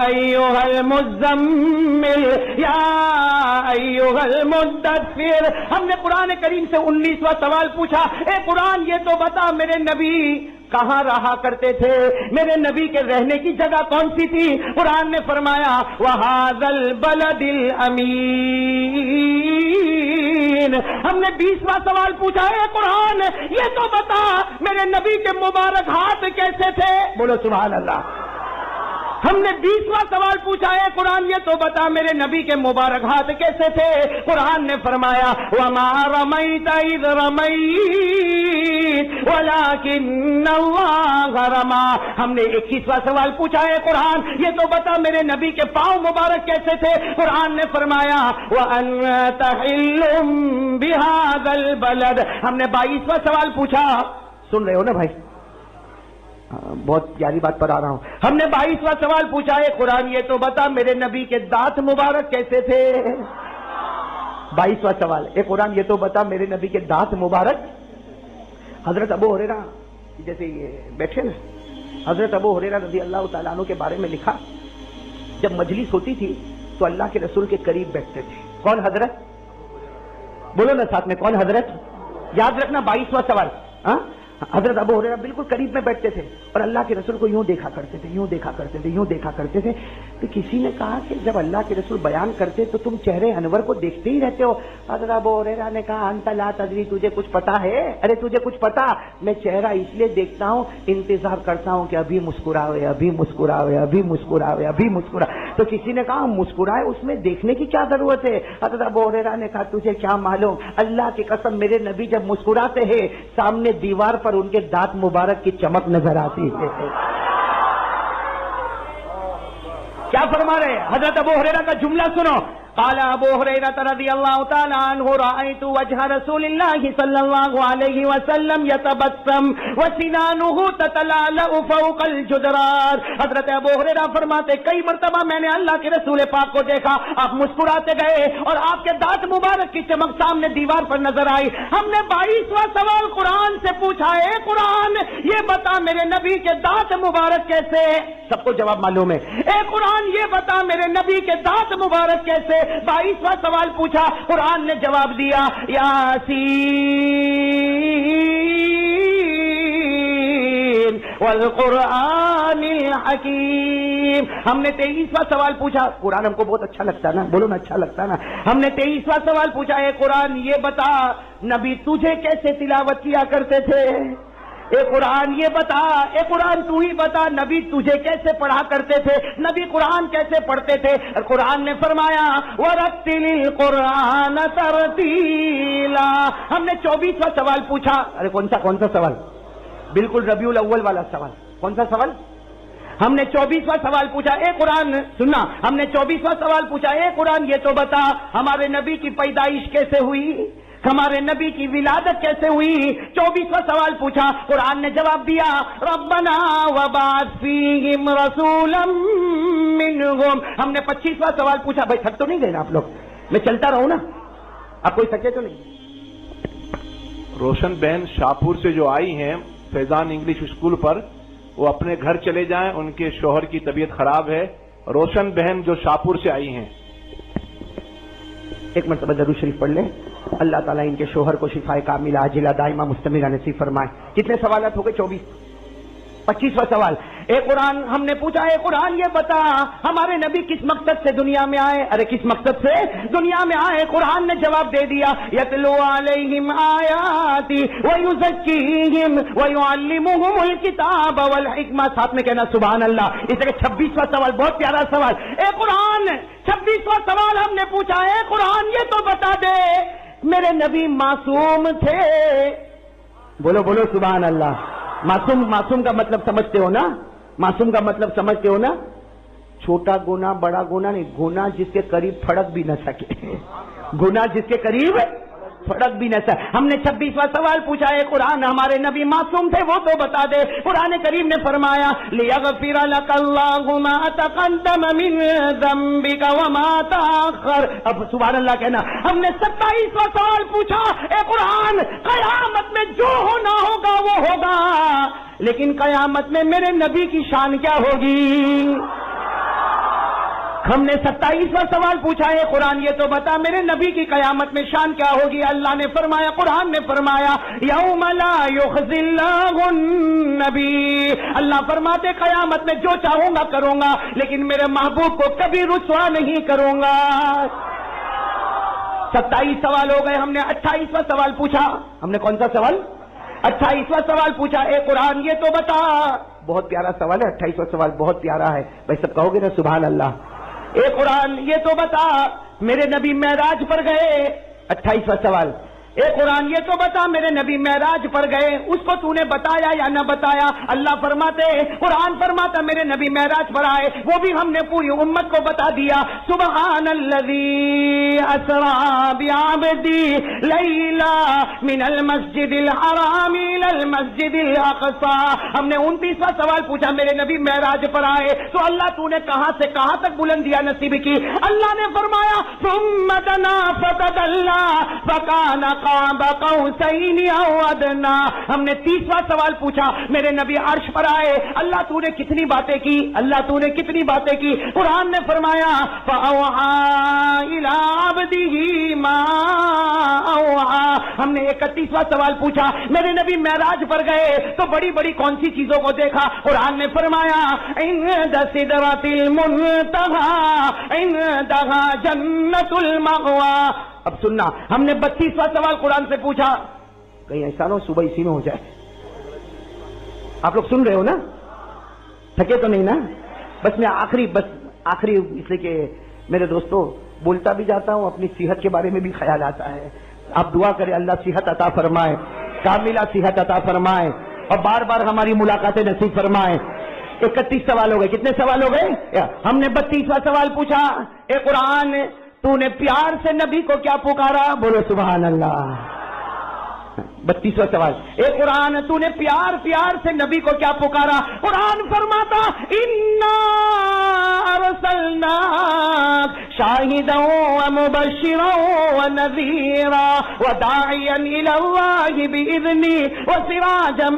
ایھا المزمل یا ایھا المدثر. ہم نے قرآن کریم سے 19واں سوال پوچھا اے قرآن یہ تو بتا میرے نبی کہاں رہا کرتے تھے؟ میرے نبی کے رہنے کی جگہ کون سی تھی؟ قرآن نے فرمایا وَهَذَا الْبَلَدِ الْأَمِينَ۔ ہم نے 20واں سوال پوچھا ہے قرآن یہ تو بتا میرے نبی کے مبارک ہاتھ کیسے تھے؟ بولو سبحان اللہ۔ ہم نے 20واں سوال پوچھا ہے قرآن یہ تو بتا میرے نبی کے مبارک ہاتھ کیسے تھے؟ قرآن نے فرمایا وَمَا رَمَيْتَ إِذْ رَمَيْتَ وَلَكِنَّ اللَّهَ رَمَى۔ ہم نے 21واں سوال پوچھا ہے قرآن یہ تو بتا میرے نبی کے پاؤں مبارک کیسے تھے؟ قرآن نے فرمایا وَأَنْتَ حِلٌّ بِهَذَا الْبَلَدِ۔ ہم نے 22واں سوال پوچھا، سن رہے ہو نا بھائی، بہت پیاری بات پر آ رہا ہوں۔ ہم نے 22واں سوال پوچھا ہے قرآن یہ تو بتا میرے نبی کے دانت مبارک کیسے تھے؟ 22واں سوال اے قرآن یہ تو بتا میرے نبی کے دانت مبارک۔ حضرت ابو ہریرہ جیسے یہ بیٹھے نا، حضرت ابو ہریرہ رضی اللہ تعالیٰ عنہ کے بارے میں لکھا جب مجلس ہوتی تھی تو اللہ کے رسول کے قریب بیٹھتے تھے۔ کون حضرت؟ بولو نا ساتھ میں، کون حضرت؟ یاد رکھنا 22واں سوال۔ حضرت ابو ہریرہ بالکل قریب میں بیٹھتے تھے اور اللہ کے رسول کو یوں دیکھا کرتے تھے، یوں دیکھا کرتے تھے، یوں دیکھا کرتے تھے۔ تو کسی نے کہا کہ جب اللہ کے رسول بیان کرتے تو تم چہرے انور کو دیکھتے ہی رہتے ہو۔ حضرت ابو ہریرہ نے کہا انت لا تدری، تجھے کچھ پتا ہے؟ ارے تجھے کچھ پتا؟ میں چہرہ اس لیے دیکھتا ہوں، انتظار کرتا ہوں کہ ابھی مسکراوے، ابھی مسکراوے، ابھی مسکراوے، ابھی مسکرا۔ تو کسی نے کہا مسکرائے اس میں دیکھنے کی کیا ضرورت ہے؟ حضرت ابو ہریرہ نے کہا تجھے کیا معلوم، اللہ کی قسم میرے نبی جب مسکراتے ہیں سامنے دیوار پر ان کے دانت مبارک کی چمک نظر آتی ہے۔ کیا فرما رہے ہیں؟ حضرت ابو ہریرہ کا جملہ سنو۔ قال ابو هريرة رضي الله تعالى عنه رأيت وجه رسول الله صلى الله عليه وسلم يتبسم وسنانه تتلألأ فوق الجدران۔ حضرت ابو ہریرہ فرماتے کئی مرتبہ میں نے اللہ کے رسول پاک کو دیکھا، آپ مسکراتے گئے اور آپ کے دانت مبارک کی چمک سامنے دیوار پر نظر آئی۔ ہم نے 22واں سوال قرآن سے پوچھا ہے قرآن یہ بتا میرے نبی کے دانت مبارک کیسے؟ سب کو جواب معلوم ہے۔ اے قرآن یہ بتا میرے نبی کے دانت مبارک کیسے؟ 22واں سوال پوچھا قرآن نے جواب دیا یاسین والقرآن الحکیم۔ ہم نے 23واں سوال پوچھا، قرآن ہم کو بہت اچھا لگتا ہے نا، بولو نا اچھا لگتا ہے نا۔ ہم نے 23واں سوال پوچھا ہے قرآن یہ بتا نبی تجھے کیسے تلاوت کیا کرتے تھے؟ اے قرآن یہ بتا، اے قرآن تو ہی بتا نبی تجھے کیسے پڑھا کرتے تھے، نبی قرآن کیسے پڑھتے تھے؟ قرآن نے فرمایا وَرَتِّلِ الْقُرْآنَ تَرْتِيلًا۔ ہم نے 24واں سوال پوچھا، ارے کون سا سوال؟ بالکل ربیع الاول والا سوال۔ کون سا سوال؟ ہم نے 24واں سوال پوچھا اے قرآن سننا، ہم نے 24واں سوال پوچھا اے قرآن یہ تو بتا ہمارے نبی کی پیدائش کیسے ہوئی، ہمارے نبی کی ولادت کیسے ہوئی؟ 24واں سوال پوچھا قرآن نے جواب دیا ربنا وبعث فیہم رسولا منہم۔ ہم نے 25واں سوال پوچھا، بھائی تھک تو نہیں گئے نا آپ لوگ؟ میں چلتا رہوں نا، آپ کوئی تھکے تو نہیں؟ روشن بہن شاہپور سے جو آئی ہیں فیضان انگلش اسکول پر، وہ اپنے گھر چلے جائیں، ان کے شوہر کی طبیعت خراب ہے۔ روشن بہن جو شاہپور سے آئی ہیں، ایک مرتبہ درود شریف پڑھ لیں، اللہ تعالیٰ ان کے شوہر کو شفائے کاملہ عاجلہ دائمہ مستمرہ نصیب فرمائے۔ کتنے سوالات ہو گئے؟ 24۔ 25واں سوال اے قرآن ہم نے پوچھا اے قرآن یہ بتا ہمارے نبی کس مقصد سے دنیا میں آئے؟ ارے کس مقصد سے دنیا میں آئے؟ قرآن نے جواب دے دیا یتلو علیہم آیاتی ویزکیہم ویعلمہم الکتاب والحکمہ۔ ساتھ میں کہنا سبحان اللہ۔ اس طرح 26واں سوال بہت پیارا سوال اے قرآن 26واں سوال ہم نے پوچھا اے قرآن یہ تو بتا دے میرے نبی معصوم تھے؟ بولو بولو سبحان اللہ۔ معصوم کا مطلب سمجھتے ہو نا؟ معصوم کا مطلب سمجھتے ہو نا؟ چھوٹا گناہ بڑا گناہ نہیں، گناہ جس کے قریب پھڑک بھی نہ سکے، گناہ جس کے قریب پھڑک بھی نہ سکے۔ ہم نے 26واں سوال پوچھا ہے قرآن ہمارے نبی معصوم تھے وہ تو بتا دے۔ قرآن کریم نے فرمایا لیغفر لک اللہ ما تقدم من ذنبک وما تاخر۔ اب سبحان اللہ کہنا۔ ہم نے 27واں سوال پوچھا اے قرآن قیامت میں جو ہونا ہوگا وہ ہوگا، لیکن قیامت میں میرے نبی کی شان کیا ہوگی؟ ہم نے 27واں سوال پوچھا ہے قرآن یہ تو بتا میرے نبی کی قیامت میں شان کیا ہوگی؟ اللہ نے فرمایا، قرآن نے فرمایا یوم لا یخزی اللہ النبی، اللہ فرماتے قیامت میں جو چاہوں گا کروں گا لیکن میرے محبوب کو کبھی رسوا نہیں کروں گا۔ 27 سوال ہو گئے، ہم نے 28واں سوال پوچھا۔ ہم نے کون سا سوال؟ 28واں سوال پوچھا، اے قرآن یہ تو بتا، بہت پیارا سوال ہے 28واں سوال، بہت پیارا ہے بھائی، سب کہو گے نا سبحان اللہ۔ اے قرآن یہ تو بتا میرے نبی معراج پر گئے، 28واں سوال، اے قرآن یہ تو بتا میرے نبی معراج پر گئے، اس کو تو نے بتایا یا نہ بتایا؟ اللہ فرماتے، قرآن فرماتا میرے نبی معراج پر آئے، وہ بھی ہم نے پوری امت کو بتا دیا۔ سبحان الذی اسری بعبدی لیلا من المسجد الحرام الی المسجد الاقصی۔ ہم نے 29واں سوال پوچھا، میرے نبی معراج پر آئے تو اللہ تو نے کہاں سے کہاں تک بلندیاں نصیب کی؟ اللہ نے فرمایا ثم دنا فتدلی فکان قاب قوسین او ادنی۔ ہم نے 30واں سوال پوچھا، میرے نبی عرش پر آئے، اللہ تو نے کتنی باتیں کی؟ اللہ تو نے کتنی باتیں کی؟ قرآن نے فرمایا فأوحى إلى عبده ما أوحى۔ ہم نے 31واں سوال پوچھا، میرے نبی معراج پر گئے تو بڑی بڑی کون سی چیزوں کو دیکھا؟ قرآن نے فرمایا عند سدرۃ المنتہى عندها جنۃ المأوى۔ اب سننا، ہم نے 32واں سوال قرآن سے پوچھا، کہیں ایسا نہ ہو صبح اسی میں ہو جائے۔ آپ لوگ سن رہے ہو نا؟ تھکے تو نہیں نا؟ بس میں آخری اس لیے کہ میرے دوستوں بولتا بھی جاتا ہوں، اپنی صحت کے بارے میں بھی خیال آتا ہے۔ آپ دعا کریں اللہ صحت عطا فرمائے، کاملہ صحت عطا فرمائے اور بار بار ہماری ملاقاتیں نصیب فرمائے۔ 31 سوال ہو گئے، کتنے سوال ہو گئے؟ ہم نے 32واں سوال پوچھا، اے قرآن تو نے پیار سے نبی کو کیا پکارا؟ بولو سبحان اللہ۔ 32واں سوال، اے قرآن تو نے پیار سے نبی کو کیا پکارا؟ قرآن فرماتا انا ارسلناک شاہدا ومبشرا ونذیرا وداعیا الی اللہ باذنہ وسراجا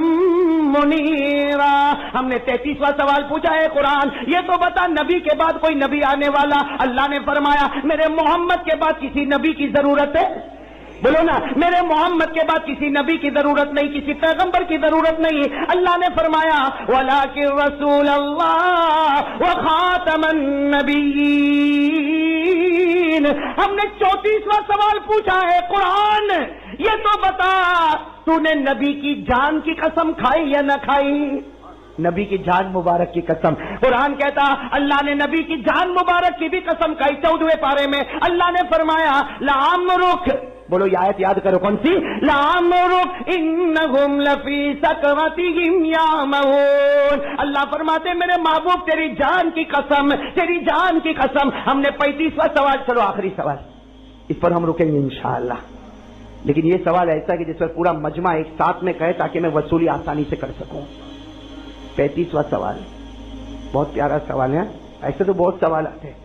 منیرا۔ ہم نے 33واں سوال پوچھا، ہے قرآن یہ تو بتا نبی کے بعد کوئی نبی آنے والا؟ اللہ نے فرمایا میرے محمد کے بعد کسی نبی کی ضرورت ہے؟ بولو نا، میرے محمد کے بعد کسی نبی کی ضرورت نہیں، کسی پیغمبر کی ضرورت نہیں۔ اللہ نے فرمایا وَلَٰكِن رَّسُولَ اللَّهِ وَخَاتَمَ النَّبِيِّينَ۔ ہم نے 34واں سوال پوچھا، ہے قرآن یہ تو بتا تو نے نبی کی جان کی قسم کھائی یا نہ کھائی؟ نبی کی جان مبارک کی قسم، قرآن کہتا اللہ نے نبی کی جان مبارک کی بھی قسم کھائی۔ 14ویں پارے میں اللہ نے فرمایا لعمرک، بولو یہ آیت یاد کرو کون سی؟ لعمرک انہم لفی سکرتہم یعمہون۔ اللہ فرماتے میرے محبوب تیری جان کی قسم، تیری جان کی قسم۔ ہم نے 35واں سوال، چلو آخری سوال، اس پر ہم رکیں گے انشاءاللہ، لیکن یہ سوال ایسا ہے کہ جس پر پورا مجمع ایک ساتھ میں کہے تاکہ میں وصولی آسانی سے کر سکوں۔ 35واں سوال بہت پیارا سوال ہے، ایسے تو بہت سوالات ہیں،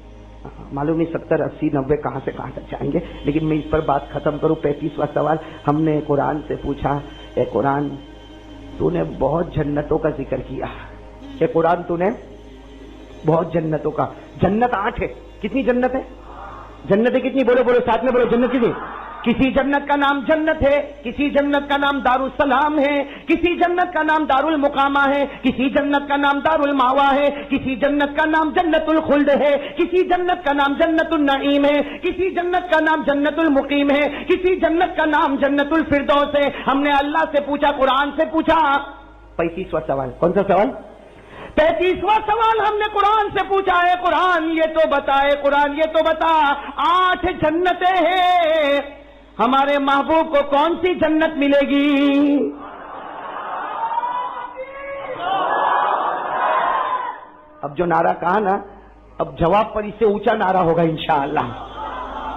معلوم نہیں 70 80 90 کہاں سے کہاں تک جائیں گے، لیکن میں اس پر بات ختم کروں۔ 35واں سوال ہم نے قرآن سے پوچھا، اے قرآن تو نے بہت جنتوں کا ذکر کیا، اے قرآن تو نے بہت جنتوں کا، جنت 8 ہے، کتنی جنت ہے؟ جنتیں کتنی؟ بولو بولو ساتھ میں بولو، جنت کتنی؟ کسی جنت کا نام جنت ہے، کسی جنت کا نام دارالسلام ہے، کسی جنت کا نام دارالمقامہ ہے، کسی جنت کا نام دارالماوا ہے، کسی جنت کا نام جنت الخلد ہے، کسی جنت کا نام جنت النعیم ہے، کسی جنت کا نام جنت المقیم ہے، کسی جنت کا نام جنت الفردوس ہے۔ ہم نے اللہ سے پوچھا، قرآن سے پوچھا۔ 35واں سوال، کون سا سوال؟ 35واں سوال ہم نے قرآن سے پوچھا، ہے قرآن یہ تو بتا، ہے قرآن یہ تو بتا 8 جنتیں ہیں، ہمارے محبوب کو کون سی جنت ملے گی؟ اب جو نعرہ کہا نا، اب جواب پر اس سے اونچا نعرہ ہوگا انشاءاللہ۔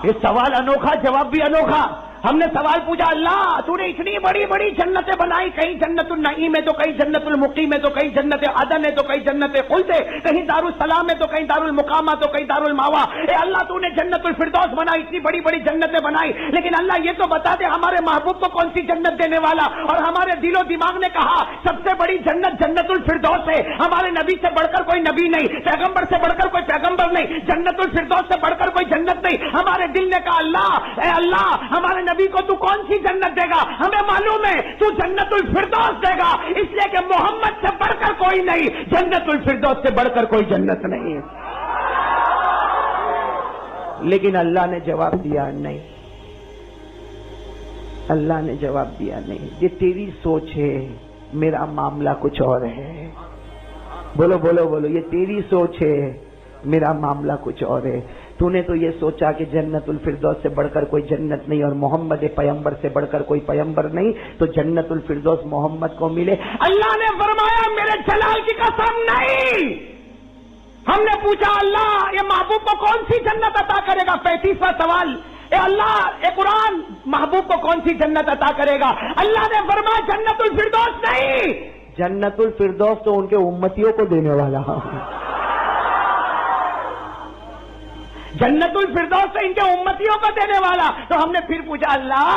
یہ سوال انوکھا، جواب بھی انوکھا۔ ہم نے سوال پوچھا اللہ تو نے اتنی بڑی بڑی جنتیں بنائی, کہیں جنت النعیم ہے تو کہیں جنت المقیم ہے تو کہیں جنت عدن ہے تو کہیں جنت خلد ہے, کہیں دار السلام ہے تو کہیں دار المقامہ تو کہیں دار الماوا. اے اللہ تو نے جنت الفردوس بنائی, اتنی بڑی بڑی جنتیں بنائی, لیکن اللہ یہ تو بتا دے ہمارے محبوب کو کون سی جنت دینے والا. اور ہمارے دل و دماغ نے کہا سب سے بڑی جنت جنت الفردوس ہے, ہمارے نبی سے بڑھ کر کوئی نبی نہیں, پیغمبر سے بڑھ کر کوئی پیغمبر نہیں, جنت الفردوس سے بڑھ کر کوئی جنت نہیں. ہمارے دل نے کہا اللہ اے اللہ ہمارے نبی کو تو کون سی جنت دے گا, ہمیں معلوم ہے تو جنت الفردوس دے گا, اس لیے کہ محمد سے بڑھ کر کوئی نہیں, جنت الفردوس سے بڑھ کر کوئی جنت نہیں. لیکن اللہ نے جواب دیا نہیں, اللہ نے جواب دیا نہیں. یہ تیری سوچ ہے, میرا معاملہ کچھ اور ہے. بولو بولو بولو, یہ تیری سوچ ہے, میرا معاملہ کچھ اور ہے. تو نے تو یہ سوچا کہ جنت الفردوس سے بڑھ کر کوئی جنت نہیں اور محمد پیغمبر سے بڑھ کر کوئی پیغمبر نہیں, تو جنت الفردوس محمد کو ملے. اللہ نے فرمایا میرے جلال کی قسم نہیں. ہم نے پوچھا اللہ یہ محبوب کو کون سی جنت عطا کرے گا, 35واں سوال. اے اللہ اے قرآن محبوب کو کون سی جنت عطا کرے گا. اللہ نے فرمایا جنت الفردوس نہیں, جنت الفردوس تو ان کے امتیوں کو دینے والا. جنت الفردوس سے ان کے امتیوں کو دینے والا. تو ہم نے پھر پوچھا اللہ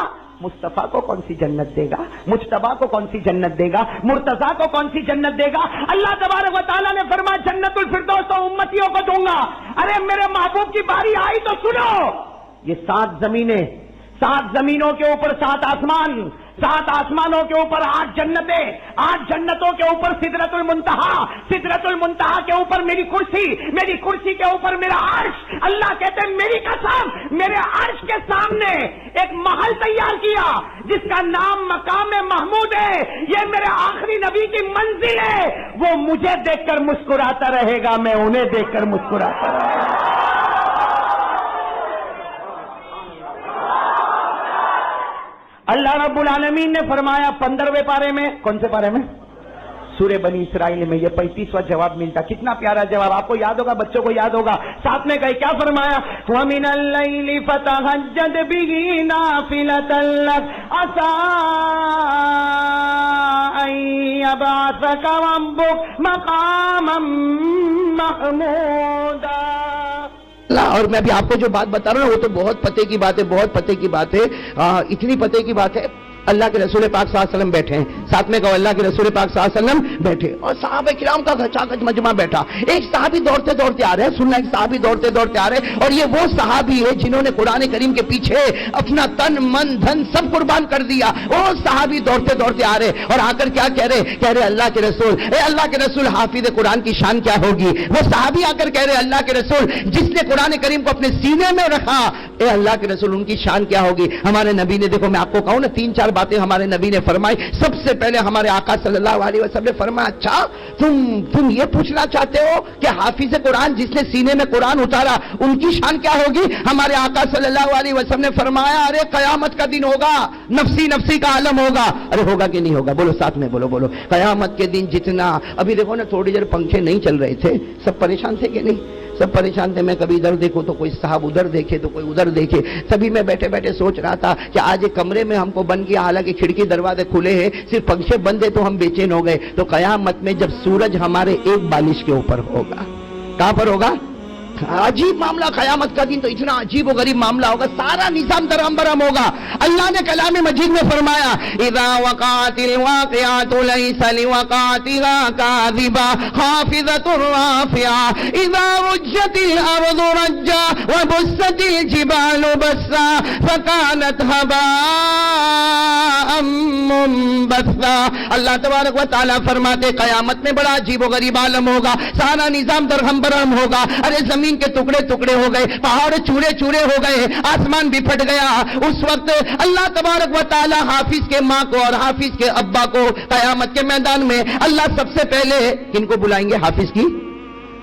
مصطفیٰ کو کون سی جنت دے گا, مجتبیٰ کو کون سی جنت دے گا, مرتضیٰ کو کون سی جنت دے گا. اللہ تبارک و تعالیٰ نے فرمایا جنت الفردوس تو امتیوں کو دوں گا. ارے میرے محبوب کی باری آئی تو سنو, یہ 7 زمینیں, 7 زمینوں کے اوپر 7 آسمان, 7 آسمانوں کے اوپر 8 جنتیں, 8 جنتوں کے اوپر سدرت المنتہا, سدرت المنتہا کے اوپر میری کرسی, میری کرسی کے اوپر میرا عرش. اللہ کہتے ہیں میری قسم میرے عرش کے سامنے ایک محل تیار کیا جس کا نام مقام محمود ہے. یہ میرے آخری نبی کی منزل ہے, وہ مجھے دیکھ کر مسکراتا رہے گا, میں انہیں دیکھ کر مسکراتا رہے گا. اللہ رب العالمین نے فرمایا 15ویں پارے میں, کون سے پارے میں, سورہ بنی اسرائیل میں, یہ 35واں جواب ملتا. کتنا پیارا جواب, آپ کو یاد ہوگا, بچوں کو یاد ہوگا. ساتھ میں گئے کیا فرمایا, وَمِنَ اللَّيْلِ فَتَهَجَّدْ بِهِ نَافِلَةً لَكَ عَسَىٰ أَن يَبْعَثَكَ رَبُّكَ مَقَامًا مَحْمُودًا. اور میں ابھی آپ کو جو بات بتا رہا ہوں وہ تو بہت پتے کی بات ہے, بہت پتے کی بات ہے. اتنی پتے کی بات ہے اللہ کے رسول پاک صلی اللہ علیہ وسلم بیٹھے ہیں, ساتھ میں کہو اللہ کے رسول پاک صلی اللہ علیہ وسلم بیٹھے, اور صحابہ کرام کا گھچا گھچ مجمع بیٹھا. ایک صحابی دوڑتے دوڑتے آ رہے ہیں, سننا, ایک صحابی دوڑتے دوڑتے آ رہے ہیں, اور یہ وہ صحابی ہے جنہوں نے قرآن کریم کے پیچھے اپنا تن من دھن سب قربان کر دیا. وہ صحابی دوڑتے دوڑتے آ رہے اور آ کر کیا کہہ رہے اللہ کے رسول, اے اللہ کے رسول حافظ قرآن کی شان کیا ہوگی. وہ صحابی آ کر کہہ رہے اللہ کے رسول جس نے قرآن کریم کو اپنے سینے میں رکھا, اے اللہ کے رسول ان کی شان کیا ہوگی. ہمارے نبی نے, دیکھو میں آپ کو کہوں نا, 3-4 باتیں ہمارے نبی نے فرمائی. سب سے پہلے ہمارے آقا صلی اللہ علیہ وسلم نے فرمایا اچھا تم یہ پوچھنا چاہتے ہو کہ حافظ قرآن جس نے سینے میں قرآن اتارا ان کی شان کیا ہوگی. ہمارے آقا صلی اللہ علیہ وسلم نے فرمایا ارے قیامت کا دن ہوگا, نفسی نفسی کا عالم ہوگا. ارے ہوگا کہ نہیں ہوگا, بولو ساتھ میں, بولو بولو. قیامت کے دن جتنا, ابھی دیکھو نا تھوڑی دیر پنکھے نہیں چل رہے تھے, سب پریشان تھے کہ نہیں, سب پریشان تھے. میں کبھی ادھر دیکھوں تو کوئی صاحب ادھر دیکھے تو کوئی ادھر دیکھے. تبھی میں بیٹھے بیٹھے سوچ رہا تھا کہ آج ایک کمرے میں ہم کو بند کیا, حالانکہ کھڑکی دروازے کھلے ہیں, صرف پنکھے بند ہے تو ہم بے چین ہو گئے. تو قیامت میں جب سورج ہمارے ایک بالش کے اوپر ہوگا, کہاں پر ہوگا, عجیب معاملہ. قیامت کا دن تو اتنا عجیب و غریب معاملہ ہوگا, سارا نظام درہم برہم ہوگا. اللہ نے کلام مجید میں فرمایا اذا وقعت الواقعات ليس لوقعتها كاذبة خافضة رافعة اذا رجت الارض رجا وبست الجبال بسا فكانت هباء منبثا. اللہ تبارک و تعالیٰ فرماتے قیامت میں بڑا عجیب و غریب عالم ہوگا, سارا نظام درہم برہم ہوگا. ارے زمین کے ٹکڑے ٹکڑے ہو گئے, پہاڑ چورے چورے ہو گئے, آسمان بھی پھٹ گیا. اس وقت اللہ تبارک و تعالی حافظ کے ماں کو اور حافظ کے ابا کو قیامت کے میدان میں اللہ سب سے پہلے کن کو بلائیں گے, حافظ کی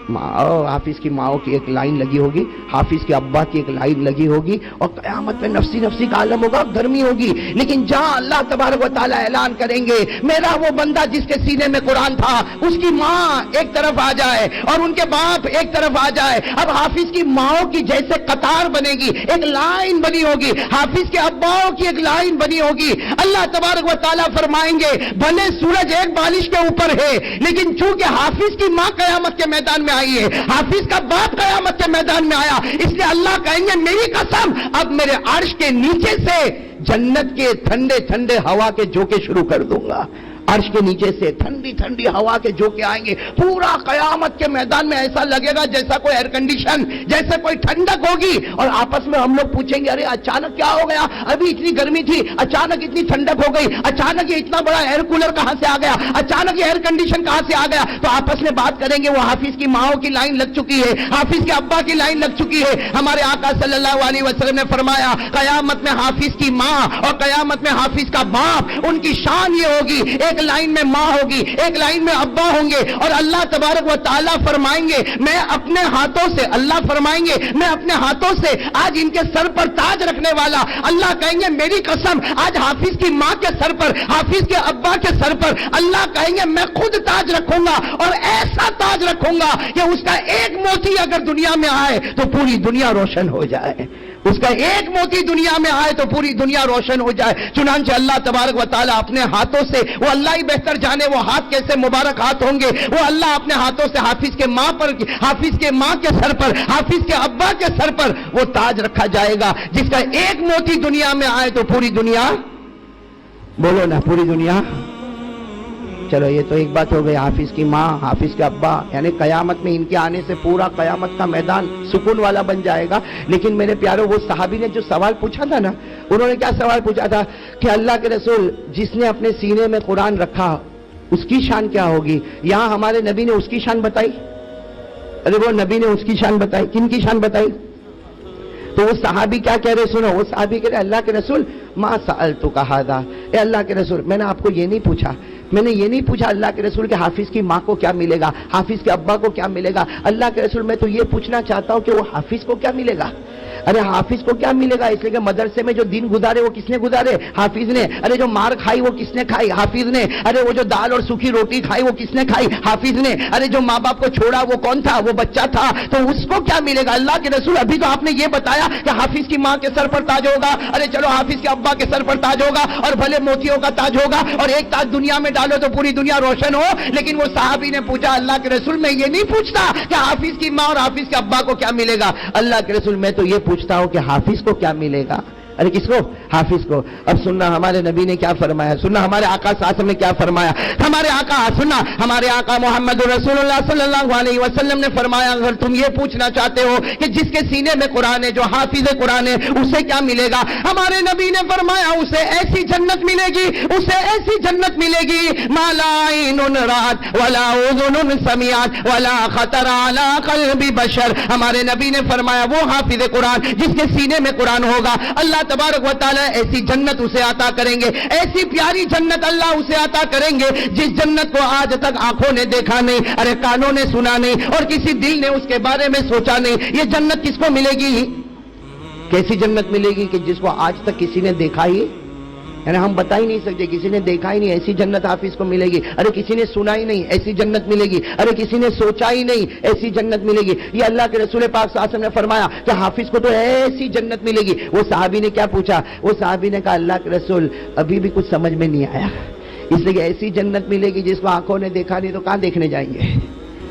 حافظ کی ماؤں کی ایک لائن لگی ہوگی, حافظ کے ابا کی ایک لائن لگی ہوگی, اور قیامت میں نفسی نفسی کا عالم ہوگا, گرمی ہوگی. لیکن جہاں اللہ تبارک و تعالیٰ اعلان کریں گے میرا وہ بندہ جس کے سینے میں قرآن تھا, اس کی ماں ایک طرف آ جائے اور ان کے باپ ایک طرف آ جائے. اب حافظ کی ماؤں کی جیسے قطار بنے گی, ایک لائن بنی ہوگی, حافظ کے اباؤں کی ایک لائن بنی ہوگی. اللہ تبارک و تعالیٰ فرمائیں گے بھلے سورج ایک بالش کے اوپر ہے, لیکن چونکہ حافظ کی ماں قیامت کے میدان میں آئی ہے, حافظ کا باپ قیامت کے میدان میں آیا, اس لیے اللہ کہیں گے میری قسم اب میرے عرش کے نیچے سے جنت کے ٹھنڈے ٹھنڈے ہوا کے جھونکے شروع کر دوں گا. عرش کے نیچے سے ٹھنڈی ٹھنڈی ہوا کے جھونکے آئیں گے. پورا قیامت کے میدان میں ایسا لگے گا جیسا کوئی ایئر کنڈیشن, جیسے کوئی ٹھنڈک ہوگی. اور آپس میں ہم لوگ پوچھیں گے ارے اچانک کیا ہو گیا, ابھی اتنی گرمی تھی, اچانک اتنی ٹھنڈک ہو گئی, اچانک یہ اتنا بڑا ایئر کولر کہاں سے آ گیا, اچانک یہ ایئر کنڈیشن کہاں سے آ گیا. تو آپس میں بات کریں گے. وہ حافظ کی ماؤں کی لائن لگ چکی ہے, حافظ کے ابا کی لائن لگ چکی ہے. ہمارے آقا صلی اللہ علیہ وسلم نے فرمایا قیامت میں حافظ کی ماں اور قیامت میں حافظ کا باپ, ان کی شان یہ ہوگی ایک لائن میں ماں ہوگی, ایک لائن میں ابا ہوں گے, اور اللہ تبارک و تعالیٰ فرمائیں گے میں اپنے ہاتھوں سے, اللہ فرمائیں گے میں اپنے ہاتھوں سے آج ان کے سر پر تاج رکھنے والا. اللہ کہیں گے میری قسم آج حافظ کی ماں کے سر پر, حافظ کے ابا کے سر پر اللہ کہیں گے میں خود تاج رکھوں گا, اور ایسا تاج رکھوں گا کہ اس کا ایک موتی اگر دنیا میں آئے تو پوری دنیا روشن ہو جائے, اس کا ایک موتی دنیا میں آئے تو پوری دنیا روشن ہو جائے. چنانچہ اللہ تبارک و تعالیٰ اپنے ہاتھوں سے, وہ اللہ ہی بہتر جانے وہ ہاتھ کیسے مبارک ہاتھ ہوں گے, وہ اللہ اپنے ہاتھوں سے حافظ کے ماں پر, حافظ کے ماں کے سر پر, حافظ کے ابا کے سر پر وہ تاج رکھا جائے گا جس کا ایک موتی دنیا میں آئے تو پوری دنیا, بولو نا پوری دنیا. چلو یہ تو ایک بات ہو گئی, حافظ کی ماں, حافظ کے ابا, یعنی قیامت میں ان کے آنے سے پورا قیامت کا میدان سکون والا بن جائے گا. لیکن میرے پیاروں وہ صحابی نے جو سوال پوچھا تھا نا, انہوں نے کیا سوال پوچھا تھا کہ اللہ کے رسول جس نے اپنے سینے میں قرآن رکھا اس کی شان کیا ہوگی. یہاں ہمارے نبی نے اس کی شان بتائی, ارے وہ نبی نے اس کی شان بتائی, کن کی شان بتائی. تو وہ صحابی کیا کہہ رہے سنو, وہ صحابی کہہ رہے اللہ کے رسول ما سألتک ھذا, اے اللہ کے رسول میں نے آپ کو یہ نہیں پوچھا, میں نے یہ نہیں پوچھا اللہ کے رسول کہ حافظ کی ماں کو کیا ملے گا, حافظ کے ابا کو کیا ملے گا. اللہ کے رسول میں تو یہ پوچھنا چاہتا ہوں کہ وہ حافظ کو کیا ملے گا. ارے حافظ کو کیا ملے گا, اس لیے کہ مدرسے میں جو دن گزارے وہ کس نے گزارے, حافظ نے. ارے جو مار کھائی وہ کس نے کھائی, حافظ نے. ارے وہ جو دال اور سوکھی روٹی کھائی وہ کس نے کھائی, حافظ نے. ارے جو ماں باپ کو چھوڑا وہ کون تھا, وہ بچہ تھا, تو اس کو کیا ملے گا. اللہ کے رسول ابھی تو آپ نے یہ بتایا کہ حافظ کی ماں کے سر پر تاج ہوگا, ارے چلو حافظ کے ابا کے سر پر تاج ہوگا, اور بھلے موتیوں کا تاج ہوگا, اور ایک تاج دنیا میں ڈالو تو پوری دنیا روشن ہو. لیکن وہ صحابی نے پوچھا اللہ کے رسول میں یہ نہیں پوچھتا کہ حافظ کی ماں اور حافظ کے ابا کو کیا ملے گا. اللہ کے رسول میں تو یہ پوچھتا ہوں کہ حافظ کو کیا ملے گا. ارے کس کو, حافظ کو. اب سننا ہمارے نبی نے کیا فرمایا, سننا ہمارے آقا صلی اللہ علیہ وسلم نے کیا فرمایا. ہمارے آقا, سننا ہمارے آقا محمد رسول اللہ صلی اللہ علیہ وسلم نے فرمایا اگر تم یہ پوچھنا چاہتے ہو کہ جس کے سینے میں قرآن ہے, جو حافظ قرآن ہے, اسے کیا ملے گا, ہمارے نبی نے فرمایا اسے ایسی جنت ملے گی, اسے ایسی جنت ملے گی ما لا عین رات ولا اذن سمعت ولا خطر علی قلب بشر. ہمارے نبی نے فرمایا وہ حافظ قرآن جس کے سینے میں قرآن ہوگا, اللہ تبارک و تعالی ایسی جنت اسے عطا کریں گے, ایسی پیاری جنت اللہ اسے عطا کریں گے جس جنت کو آج تک آنکھوں نے دیکھا نہیں, ارے کانوں نے سنا نہیں, اور کسی دل نے اس کے بارے میں سوچا نہیں. یہ جنت کس کو ملے گی, کیسی جنت ملے گی کہ جس کو آج تک کسی نے دیکھا ہی, یعنی ہم بتا ہی نہیں سکتے, کسی نے دیکھا ہی نہیں, ایسی جنت حافظ کو ملے گی. ارے کسی نے سنا ہی نہیں, ایسی جنت ملے گی. ارے کسی نے سوچا ہی نہیں, ایسی جنت ملے گی. یہ اللہ کے رسول پاک صلی اللہ علیہ وسلم نے فرمایا کہ حافظ کو تو ایسی جنت ملے گی. وہ صحابی نے کیا پوچھا, وہ صحابی نے کہا اللہ کے رسول ابھی بھی کچھ سمجھ میں نہیں آیا, اس لیے کہ ایسی جنت ملے گی جس کو آنکھوں نے دیکھا نہیں تو کہاں دیکھنے جائیں گے.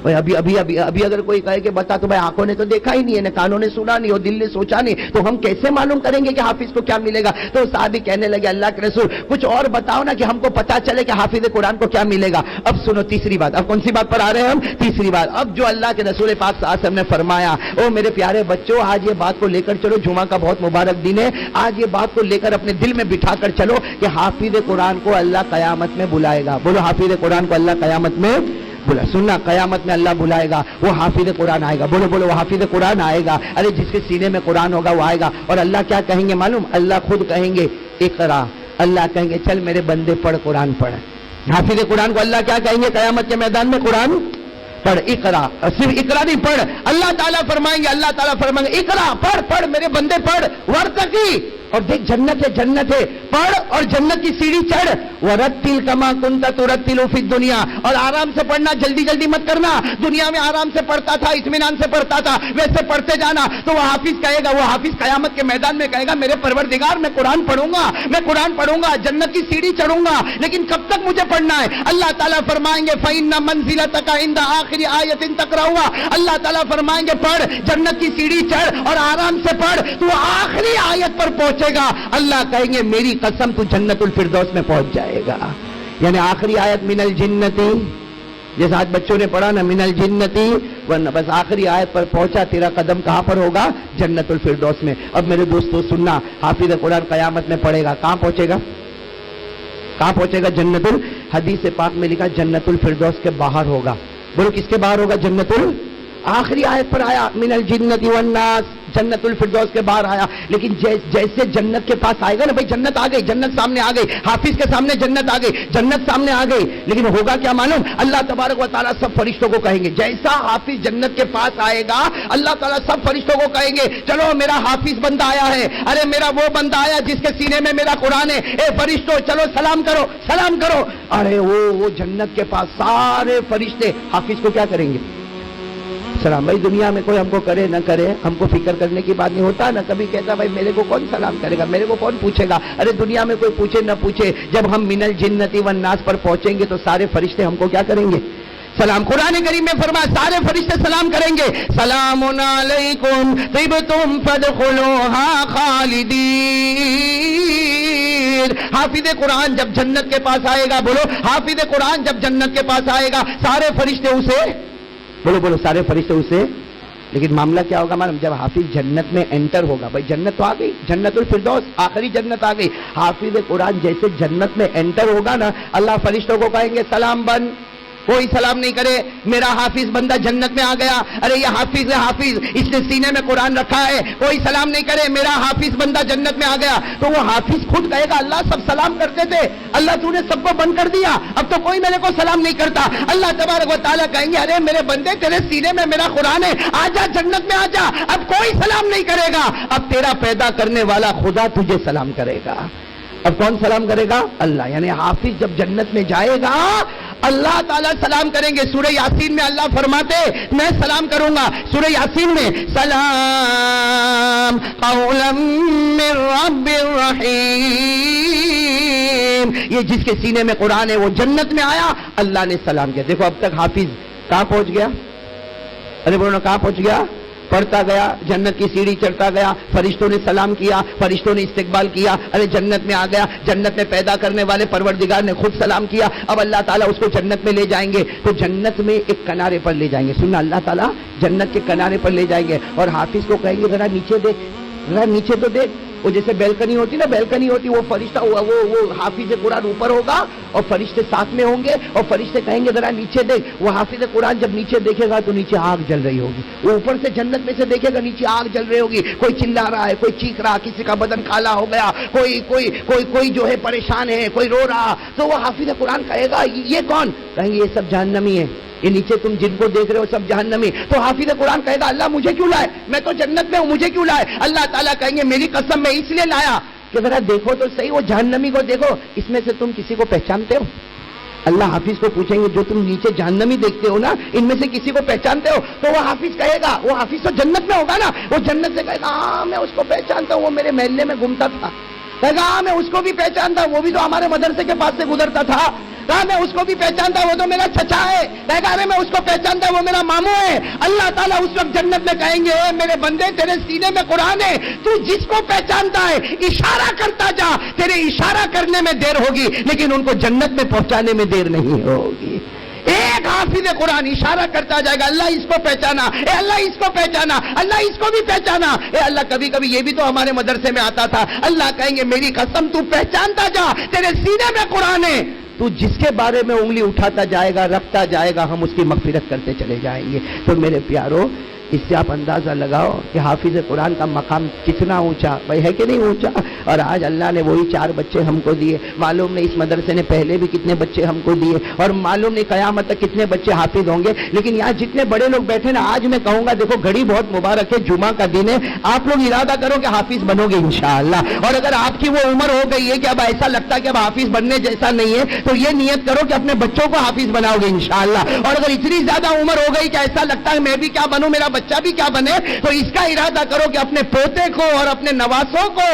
ابھی اگر کوئی کہے کہ بتا تو بھائی آنکھوں نے تو دیکھا ہی نہیں ہے, کانوں نے سنا نہیں اور دل نے سوچا نہیں, تو ہم کیسے معلوم کریں گے کہ حافظ کو کیا ملے گا. تو صحابی کہنے لگے اللہ کے رسول کچھ اور بتاؤ نا کہ ہم کو پتا چلے کہ حافظ قرآن کو کیا ملے گا. اب سنو تیسری بات, اب کون سی بات پر آ رہے ہیں ہم, تیسری بات. اب جو اللہ کے رسول پاک صلی اللہ علیہ وسلم نے فرمایا, او میرے پیارے بچوں آج یہ بات کو لے کر چلو, جمعہ کا بہت مبارک دن ہے, آج یہ بات کو لے کر اپنے دل میں بٹھا کر چلو کہ حافظ قرآن کو اللہ قیامت میں بلائے گا. بولو حافظ قرآن کو اللہ قیامت میں بولا. سننا قیامت میں اللہ بلائے گا, وہ حافظ قرآن آئے گا. بولو بولو وہ حافظ قرآن آئے گا. ارے جس کے سینے میں قرآن ہوگا وہ آئے گا. اور اللہ کیا کہیں گے معلوم, اللہ خود کہیں گے اقرا, اللہ کہیں گے چل میرے بندے پڑھ قرآن پڑھ. حافظ قرآن کو اللہ کیا کہیں گے قیامت کے میدان میں, قرآن. پڑھ اقرا، صرف اقرا نہیں پڑھ، اللہ تعالیٰ فرمائیں گے اقرا، پڑھ میرے بندے پڑھ، ورتقی، اور دیکھ جنت ہے، پڑھ اور جنت کی سیڑھی چڑھ، ورتل کما کنت ترتل فی الدنیا، اور آرام سے پڑھنا، جلدی مت کرنا، دنیا میں آرام سے پڑھتا تھا، اطمینان سے پڑھتا تھا، ویسے پڑھتے جانا، تو وہ حافظ کہے گا، وہ حافظ قیامت کے میدان میں کہے گا میرے پروردگار میں قرآن پڑھوں گا، جنت کی سیڑھی چڑھوں گا، لیکن کب تک مجھے پڑھنا ہے؟ اللہ تعالیٰ فرمائیں گے فَإِنَّ مَنزِلَتَكَ عِنْدَ آخِرِ آیَةٍ تَقْرَؤُهَا، اللہ تعالیٰ فرمائیں گے پڑھ، جنت کی سیڑھی چڑھ اور آرام سے پڑھ، تو آخری آیت پر پہنچے گا، اللہ کہیں گے میری قسم تو جنت الفردوس میں پہنچ جائے گا۔ یعنی آخری آیت من الجنتی، جیسا آج بچوں نے پڑھا نا من الجنتی، ورنہ بس آخری آیت پر پہنچا، تیرا قدم کہاں پر ہوگا؟ جنت الفردوس میں۔ اب میرے دوستو سننا، حافظ قرآن قیامت میں پڑھے گا، کہاں پہنچے گا؟ جنت حدیث پاک میں لکھا جنت الفردوس کے باہر ہوگا۔ بولو کس کے باہر ہوگا؟ جنت آخری آیت پر آیا من الجنت والناس، جنت الفردوس کے باہر آیا، لیکن جیسے جنت کے پاس آئے گا نا، بھائی جنت آ گئی، جنت سامنے آ گئی، حافظ کے سامنے جنت آ گئی، جنت سامنے آ گئی، لیکن ہوگا کیا معلوم؟ اللہ تبارک و تعالیٰ سب فرشتوں کو کہیں گے، جیسا حافظ جنت کے پاس آئے گا، اللہ تعالیٰ سب فرشتوں کو کہیں گے چلو میرا حافظ بندہ آیا ہے، ارے میرا وہ بندہ آیا جس کے سینے میں میرا قرآن ہے، اے فرشتوں چلو سلام کرو، ارے وہ جنت کے پاس سارے فرشتے حافظ کو کیا کریں گے؟ سلام۔ بھائی دنیا میں کوئی ہم کو کرے نہ کرے، ہم کو فکر کرنے کی بات نہیں ہوتا نا، کبھی کہتا بھائی میرے کو کون سلام کرے گا، میرے کو کون پوچھے گا؟ ارے دنیا میں کوئی پوچھے نہ پوچھے، جب ہم من الجنتی والناس پر پہنچیں گے تو سارے فرشتے ہم کو کیا کریں گے؟ سلام۔ قرآن کریم میں فرمایا سارے فرشتے سلام کریں گے، سلام علیکم طبتم فادخلوها خالدین۔ حافظ قرآن جب جنت کے پاس آئے گا، بولو حافظ قرآن جب جنت کے پاس آئے گا، سارے فرشتے اسے بولو سارے فرشتے اسے، لیکن معاملہ کیا ہوگا معلوم؟ جب حافظ جنت میں انٹر ہوگا، بھائی جنت تو آ گئی، جنت الفردوس آخری جنت آ گئی، حافظ قرآن جیسے جنت میں انٹر ہوگا نا، اللہ فرشتوں کو کہیں گے سلام بند، کوئی سلام نہیں کرے، میرا حافظ بندہ جنت میں آ گیا، ارے یہ حافظ ہے، حافظ اس نے سینے میں قرآن رکھا ہے، کوئی سلام نہیں کرے، میرا حافظ بندہ جنت میں آ گیا، تو وہ حافظ خود کہے گا اللہ سب سلام کرتے تھے، اللہ تو نے سب کو بند کر دیا، اب تو کوئی میرے کو سلام نہیں کرتا، اللہ تبارک و تعالیٰ کہیں گے ارے میرے بندے تیرے سینے میں میرا قرآن ہے، آ جا جنت میں آ جا، اب کوئی سلام نہیں کرے گا، اب تیرا پیدا کرنے والا خدا تجھے سلام کرے گا۔ اب کون سلام کرے گا؟ اللہ۔ یعنی حافظ جب جنت میں جائے گا اللہ تعالیٰ سلام کریں گے۔ سورہ یاسین میں اللہ فرماتے میں سلام کروں گا، سورہ یاسین میں سلام قولا من رب الرحیم، یہ جس کے سینے میں قرآن ہے وہ جنت میں آیا، اللہ نے سلام کیا۔ دیکھو اب تک حافظ کہاں پہنچ گیا؟ ارے بولو کہاں پہنچ گیا؟ پڑھتا گیا، جنت کی سیڑھی چڑھتا گیا، فرشتوں نے سلام کیا، فرشتوں نے استقبال کیا، ارے جنت میں آ گیا، جنت میں پیدا کرنے والے پروردگار نے خود سلام کیا، اب اللہ تعالیٰ اس کو جنت میں لے جائیں گے، تو جنت میں ایک کنارے پر لے جائیں گے، سننا اللہ تعالیٰ جنت کے کنارے پر لے جائیں گے، اور حافظ کو کہیں گے ذرا نیچے دیکھ، ذرا نیچے تو دیکھ، وہ جیسے بیلکنی ہوتی نا، بیلکنی ہوتی، وہ فرشتہ وہ حافظ قرآن اوپر ہوگا اور فرشتے ساتھ میں ہوں گے، اور فرشتے کہیں گے ذرا نیچے دیکھ، وہ حافظ قرآن جب نیچے دیکھے گا تو نیچے آگ جل رہی ہوگی، وہ اوپر سے جنت میں سے دیکھے گا نیچے آگ جل رہی ہوگی، کوئی چلا رہا ہے، کوئی چیخ رہا، کسی کا بدن کالا ہو گیا، کوئی جو ہے پریشان ہے، کوئی رو رہا، تو وہ حافظ قرآن کہے گا یہ کون؟ کہیں گے یہ سب جہنمی ہے، یہ نیچے تم جن کو دیکھ رہے ہو سب جہنمی، تو حافظ قرآن کہے گا اللہ مجھے کیوں لائے، میں تو جنت میں ہوں، مجھے کیوں لائے؟ اللہ تعالیٰ کہیں گے میری قسم میں اس لیے لایا کہ ذرا دیکھو تو صحیح، وہ جہنمی کو دیکھو، اس میں سے تم کسی کو پہچانتے ہو؟ اللہ حافظ کو پوچھیں گے جو تم نیچے جہنمی دیکھتے ہو نا، ان میں سے کسی کو پہچانتے ہو؟ تو وہ حافظ کہے گا، وہ حافظ تو جنت میں ہوگا نا، وہ جنت سے کہے گا ہاں میں اس کو پہچانتا ہوں، وہ میرے محلے میں گھومتا تھا، کہے گا ہاں میں اس کو بھی پہچانتا ہوں، وہ بھی تو ہمارے مدرسے کے پاس سے گزرتا تھا، کہا میں اس کو بھی پہچانتا ہوں، وہ تو میرا چچا ہے، کہے گا ارے میں اس کو پہچانتا ہوں، وہ میرا ماموں ہے۔ اللہ تعالیٰ اس وقت جنت میں کہیں گے اے میرے بندے تیرے سینے میں قرآن ہے، تو جس کو پہچانتا ہے اشارہ کرتا جا، تیرے اشارہ کرنے میں دیر ہوگی لیکن ان کو جنت میں پہنچانے میں دیر نہیں ہوگی۔ ایک حافظ قرآن اشارہ کرتا جائے گا اللہ اس کو پہچانا، اے اللہ اس کو پہچانا، اللہ اس کو بھی پہچانا، اے اللہ کبھی کبھی یہ بھی تو ہمارے مدرسے میں آتا تھا، اللہ کہیں گے میری قسم تو پہچانتا جا، تیرے سینے میں قرآن ہے، تو جس کے بارے میں انگلی اٹھاتا جائے گا رکھتا جائے گا ہم اس کی مغفرت کرتے چلے جائیں گے۔ تو میرے پیارو اس سے آپ اندازہ لگاؤ کہ حافظ قرآن کا مقام کتنا اونچا بھائی ہے کہ نہیں اونچا. اور آج اللہ نے وہی 4 بچے ہم کو دیے. معلوم نہیں اس مدرسے نے پہلے بھی کتنے بچے ہم کو دیے, اور معلوم نہیں قیامت تک کتنے بچے حافظ ہوں گے. لیکن یہاں جتنے بڑے لوگ بیٹھے نا, آج میں کہوں گا دیکھو گھڑی بہت مبارک ہے, جمعہ کا دن ہے, آپ لوگ ارادہ کرو کہ حافظ بنو گے انشاءاللہ. اور اگر آپ کی وہ عمر ہو گئی ہے کہ اب ایسا لگتا ہے کہ اب حافظ بننے جیسا نہیں ہے, تو یہ نیت کرو کہ اپنے بچوں کو حافظ بناؤ گے انشاءاللہ. اور اگر اتنی زیادہ عمر ہو گئی کہ ایسا لگتا ہے میں بھی کیا بنوں, میرا بچہ بھی کیا بنے, تو اس کا ارادہ کرو کہ اپنے پوتے کو اور اپنے نواسوں کو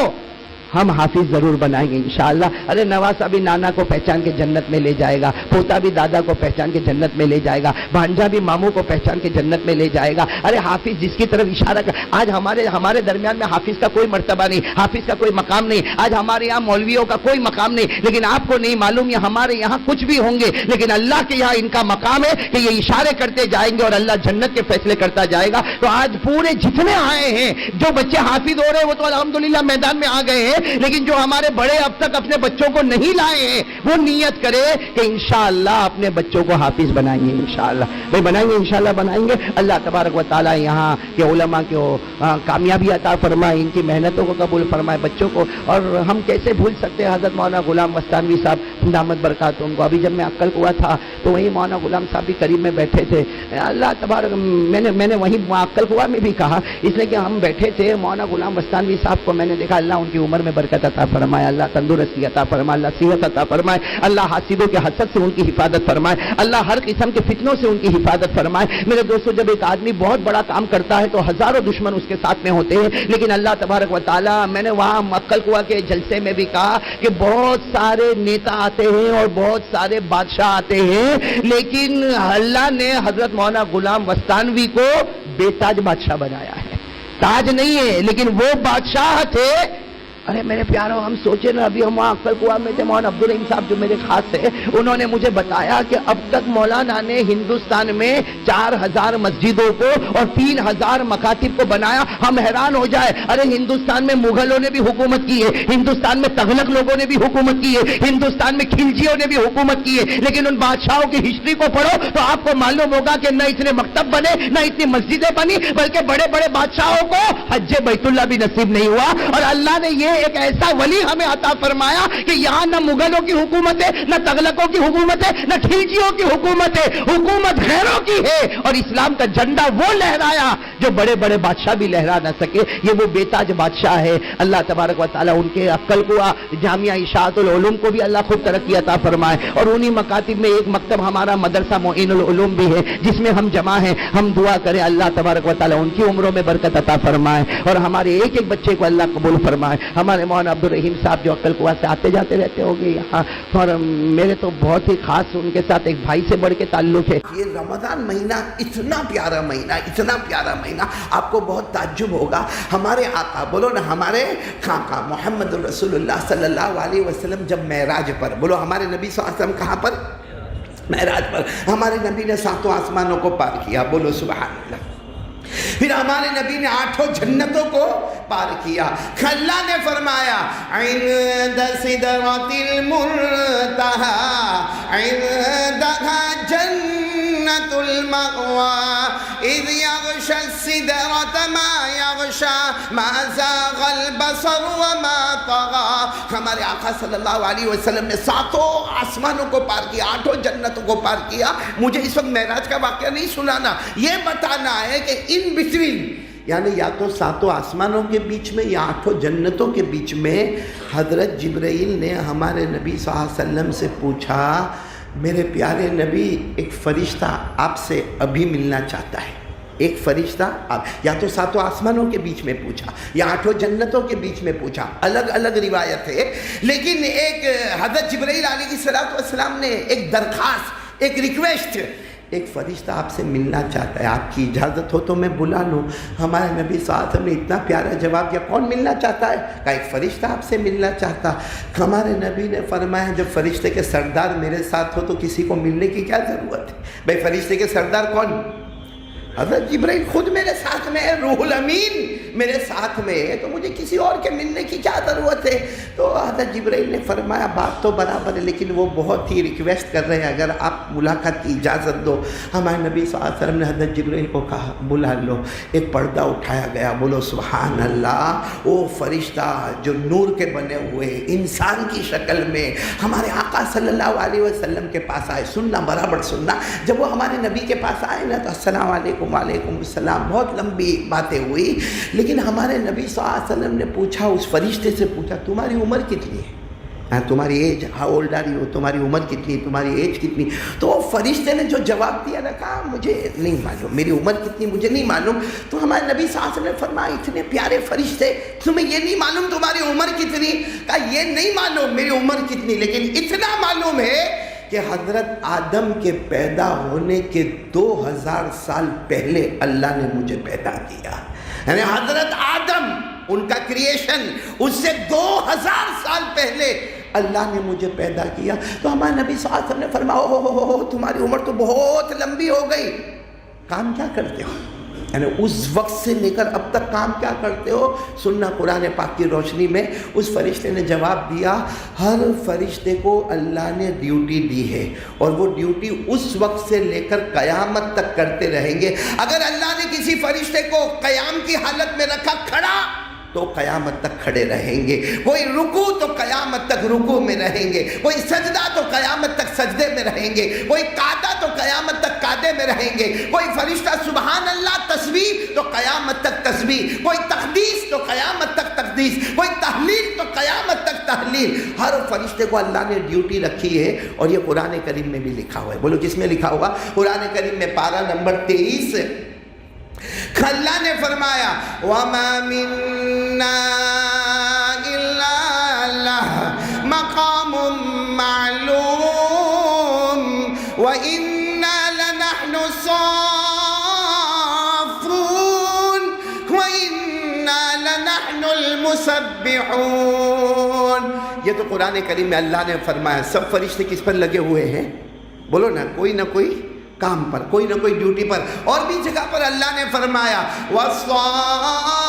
ہم حافظ ضرور بنائیں گے انشاءاللہ. ارے نواسا بھی نانا کو پہچان کے جنت میں لے جائے گا, پوتا بھی دادا کو پہچان کے جنت میں لے جائے گا, بھانجا بھی ماموں کو پہچان کے جنت میں لے جائے گا. ارے حافظ جس کی طرف اشارہ کر, آج ہمارے درمیان میں حافظ کا کوئی مرتبہ نہیں, حافظ کا کوئی مقام نہیں. آج ہمارے یہاں مولویوں کا کوئی مقام نہیں, لیکن آپ کو نہیں معلوم یہ ہمارے یہاں کچھ بھی ہوں گے, لیکن اللہ کے یہاں ان کا مقام ہے کہ یہ اشارے کرتے جائیں گے اور اللہ جنت کے فیصلے کرتا جائے گا. تو آج پورے جتنے آئے ہیں جو بچے حافظ ہو رہے ہیں وہ تو الحمدللہ میدان میں آ گئے ہیں, لیکن جو ہمارے بڑے اب تک اپنے بچوں کو نہیں لائے ہیں وہ نیت کرے کہ انشاءاللہ اپنے بچوں کو حافظ بنائیں گے انشاءاللہ. بھائی بنائیں گے انشاءاللہ بنائیں گے. اللہ تبارک و تعالی یہاں کے علماء کو کامیابی عطا فرمائے, ان کی محنتوں کو قبول فرمائے, بچوں کو. اور ہم کیسے بھول سکتے ہیں حضرت مولانا غلام مستانوی صاحب دامت برکاتہم کو. ابھی جب میں عقل ہوا تھا تو وہیں مولانا غلام صاحب بھی قریب میں بیٹھے تھے. اللہ تبارک میں نے وہیں عقل ہوا میں بھی کہا, اس لیے کہ ہم بیٹھے تھے, مولانا غلام مستانوی صاحب کو میں نے دیکھا. اللہ ان کی عمر میں برکت عطا فرمائے, اللہ تندرستی عطا فرمائے, اللہ صحت عطا فرمائے, اللہ حاسدوں کے حسد سے ان کی حفاظت فرمائے, اللہ ہر قسم کے فتنوں سے ان کی حفاظت فرمائے. میرے دوستو جب ایک آدمی بہت بڑا کام کرتا ہے تو ہزاروں دشمن اس کے ساتھ میں ہوتے ہیں, لیکن اللہ تبارک و تعالی, میں نے وہاں مکل کوا کے جلسے میں بھی کہا کہ بہت سارے نیتا آتے ہیں اور بہت سارے بادشاہ آتے ہیں, لیکن اللہ نے حضرت مولانا غلام مستانوی کو بے تاج بادشاہ بنایا ہے. تاج نہیں ہے لیکن وہ بادشاہ تھے. ارے میرے پیاروں, ہم سوچے نا, ابھی ہم وہاں عقل کوا میں تھے, مولانا عبدالرحیم صاحب جو میرے خاص ہیں, انہوں نے مجھے بتایا کہ اب تک مولانا نے ہندوستان میں 4000 مسجدوں کو اور 3000 مکاتب کو بنایا. ہم حیران ہو جائے, ارے ہندوستان میں مغلوں نے بھی حکومت کی ہے, ہندوستان میں تغلق لوگوں نے بھی حکومت کی ہے, ہندوستان میں خلجیوں نے بھی حکومت کی ہے, لیکن ان بادشاہوں کی ہسٹری کو پڑھو تو آپ کو معلوم ہوگا کہ نہ اتنے مکتب بنے, نہ اتنی مسجدیں بنی, بلکہ بڑے بڑے بادشاہوں کو حج بیت اللہ بھی نصیب نہیں ہوا. اور اللہ نے یہ ایک ایسا ولی ہمیں عطا فرمایا کہ یہاں نہ مغلوں کی حکومت ہے, نہ تغلقوں کی حکومت ہے, نہ خلجیوں کی حکومت ہے, حکومت غیروں کی ہے. اور اسلام کا جھنڈا وہ لہرایا جو بڑے بڑے بادشاہ بھی لہرا نہ سکے. یہ وہ بے تاج بادشاہ ہے. اللہ تبارک و تعالیٰ ان کے عقل کو, جامعہ اشاعت العلوم کو بھی اللہ خوب ترقی عطا فرمائے. اور انہی مکاتب میں ایک مکتب ہمارا مدرسہ معین العلوم بھی ہے جس میں ہم جمع ہیں. ہم دعا کریں اللہ تبارک و تعالیٰ ان کی عمروں میں برکت عطا فرمائے اور ہمارے ایک ایک بچے کو اللہ قبول فرمائے. ہمارے مولانا عبدالرحیم صاحب جو عقل کوا سے آتے جاتے رہتے ہوں گے یہاں, اور میرے تو بہت ہی خاص ان کے ساتھ ایک بھائی سے بڑھ کے تعلق ہے. یہ رمضان مہینہ اتنا پیارا مہینہ, اتنا پیارا مہینہ, آپ کو بہت تعجب ہوگا. ہمارے آقا, بولو نا, ہمارے خاقہ محمد رسول اللہ صلی اللہ علیہ وسلم جب معراج پر, بولو ہمارے نبی صلی اللہ علیہ وسلم کہاں پر, معراج پر. ہمارے نبی نے 7 آسمانوں کو پار کیا, بولو سبحان اللہ. پھر ہمارے نبی نے 8 جنتوں کو پار کیا. اللہ نے فرمایا عند سدرۃ المنتہی عندها جنت المأوى اذ یغشی السدرۃ ما یغشی ما زاغ البصر وما طغى. ہمارے آقا صلی اللہ علیہ وسلم نے 7 آسمانوں کو پار کیا, 8 جنتوں کو پار کیا. مجھے اس وقت معراج کا واقعہ نہیں سنانا, یہ بتانا ہے کہ ان بٹوین, یعنی یا تو 7 آسمانوں کے بیچ میں یا 8 جنتوں کے بیچ میں, حضرت جبرائیل نے ہمارے نبی صلی اللہ علیہ وسلم سے پوچھا, میرے پیارے نبی, ایک فرشتہ آپ سے ابھی ملنا چاہتا ہے. ایک فرشتہ آپ, یا تو 7 آسمانوں کے بیچ میں پوچھا یا 8 جنتوں کے بیچ میں پوچھا, الگ الگ روایت ہے. لیکن ایک حضرت جبرائیل علیہ السلام نے ایک درخواست, ایک ریکویسٹ, ایک فرشتہ آپ سے ملنا چاہتا ہے, آپ کی اجازت ہو تو میں بلا لوں. ہمارے نبی صلی اللہ علیہ وسلم نے اتنا پیارا جواب دیا, کون ملنا چاہتا ہے؟ کہا ایک فرشتہ آپ سے ملنا چاہتا. ہمارے نبی نے فرمایا جب فرشتے کے سردار میرے ساتھ ہو تو کسی کو ملنے کی کیا ضرورت ہے؟ بھائی فرشتے کے سردار کون؟ حضرت جبرائیل خود میرے ساتھ میں ہے، روح الامین میرے ساتھ میں ہے، تو مجھے کسی اور کے ملنے کی کیا ضرورت ہے؟ تو حضرت جبرائیل نے فرمایا بات تو برابر ہے، لیکن وہ بہت ہی ریکویسٹ کر رہے ہیں اگر آپ ملاقات کی اجازت دو۔ ہمارے نبی صلی اللہ علیہ وسلم نے حضرت جبرائیل کو کہا بلا لو۔ ایک پردہ اٹھایا گیا، بولو سبحان اللہ۔ وہ فرشتہ جو نور کے بنے ہوئے انسان کی شکل میں ہمارے آقا صلی اللہ علیہ وسلم کے پاس آئے۔ سننا برابر سننا، جب وہ ہمارے نبی کے پاس آئے نا تو السلام علیکم وعلیکم السلام، بہت لمبی باتیں ہوئی، لیکن ہمارے نبی صلی اللہ علیہ وسلم نے پوچھا، اس فرشتے سے پوچھا تمہاری عمر کتنی ہے؟ تمہاری age how old are you, تمہاری عمر کتنی، تمہاری ایج کتنی؟ تو وہ فرشتے نے جو جواب دیا نا، کہا مجھے نہیں معلوم میری عمر کتنی، مجھے نہیں معلوم۔ تو ہمارے نبی صلی اللہ علیہ وسلم نے فرمایا اتنے پیارے فرشتے، تمہیں یہ نہیں معلوم تمہاری عمر کتنی؟ کہا یہ نہیں معلوم میری عمر کتنی، لیکن اتنا معلوم ہے کہ حضرت آدم کے پیدا ہونے کے 2000 سال پہلے اللہ نے مجھے پیدا کیا، یعنی حضرت آدم ان کا کریشن، اس سے 2000 سال پہلے اللہ نے مجھے پیدا کیا۔ تو ہمارے نبی صلی اللہ علیہ وسلم نے فرمایا اوہ تمہاری عمر تو بہت لمبی ہو گئی، کام کیا کرتے ہو؟ یعنی اس وقت سے لے کر اب تک کام کیا کرتے ہو؟ سننا قرآن پاک کی روشنی میں اس فرشتے نے جواب دیا، ہر فرشتے کو اللہ نے ڈیوٹی دی ہے اور وہ ڈیوٹی اس وقت سے لے کر قیامت تک کرتے رہیں گے۔ اگر اللہ نے کسی فرشتے کو قیام کی حالت میں رکھا کھڑا تو قیامت تک کھڑے رہیں گے، کوئی رکوع تو قیامت تک رکوع میں رہیں گے، کوئی سجدہ تو قیامت تک سجدے میں رہیں گے، کوئی قعدہ تو قیامت تک قعدے میں رہیں گے، کوئی فرشتہ سبحان اللہ تسبیح تو قیامت تک تسبیح، کوئی تقدیس تو قیامت تک تقدیس، کوئی تحلیل تو قیامت تک تحلیل۔ ہر فرشتے کو اللہ نے ڈیوٹی رکھی ہے، اور یہ قرآن کریم میں بھی لکھا ہوا ہے۔ بولو کس میں لکھا ہوا؟ قرآن کریم میں پارہ نمبر 23 اللہ نے فرمایا وَمَا مِنَّا إِلَّا لَهُ مَقَامٌ مَّعْلُومٌ وَإِنَّا لَنَحْنُ الصَّافُّونَ وَإِنَّا لَنَحْنُ الْمُسَبِّحُونَ۔ یہ تو قرآن کریم میں اللہ نے فرمایا۔ سب فرشتے کس پر لگے ہوئے ہیں؟ بولو نا، کوئی نہ کوئی کام پر، کوئی نہ کوئی ڈیوٹی پر۔ اور بھی جگہ پر اللہ نے فرمایا وَالصَّافَّاتِ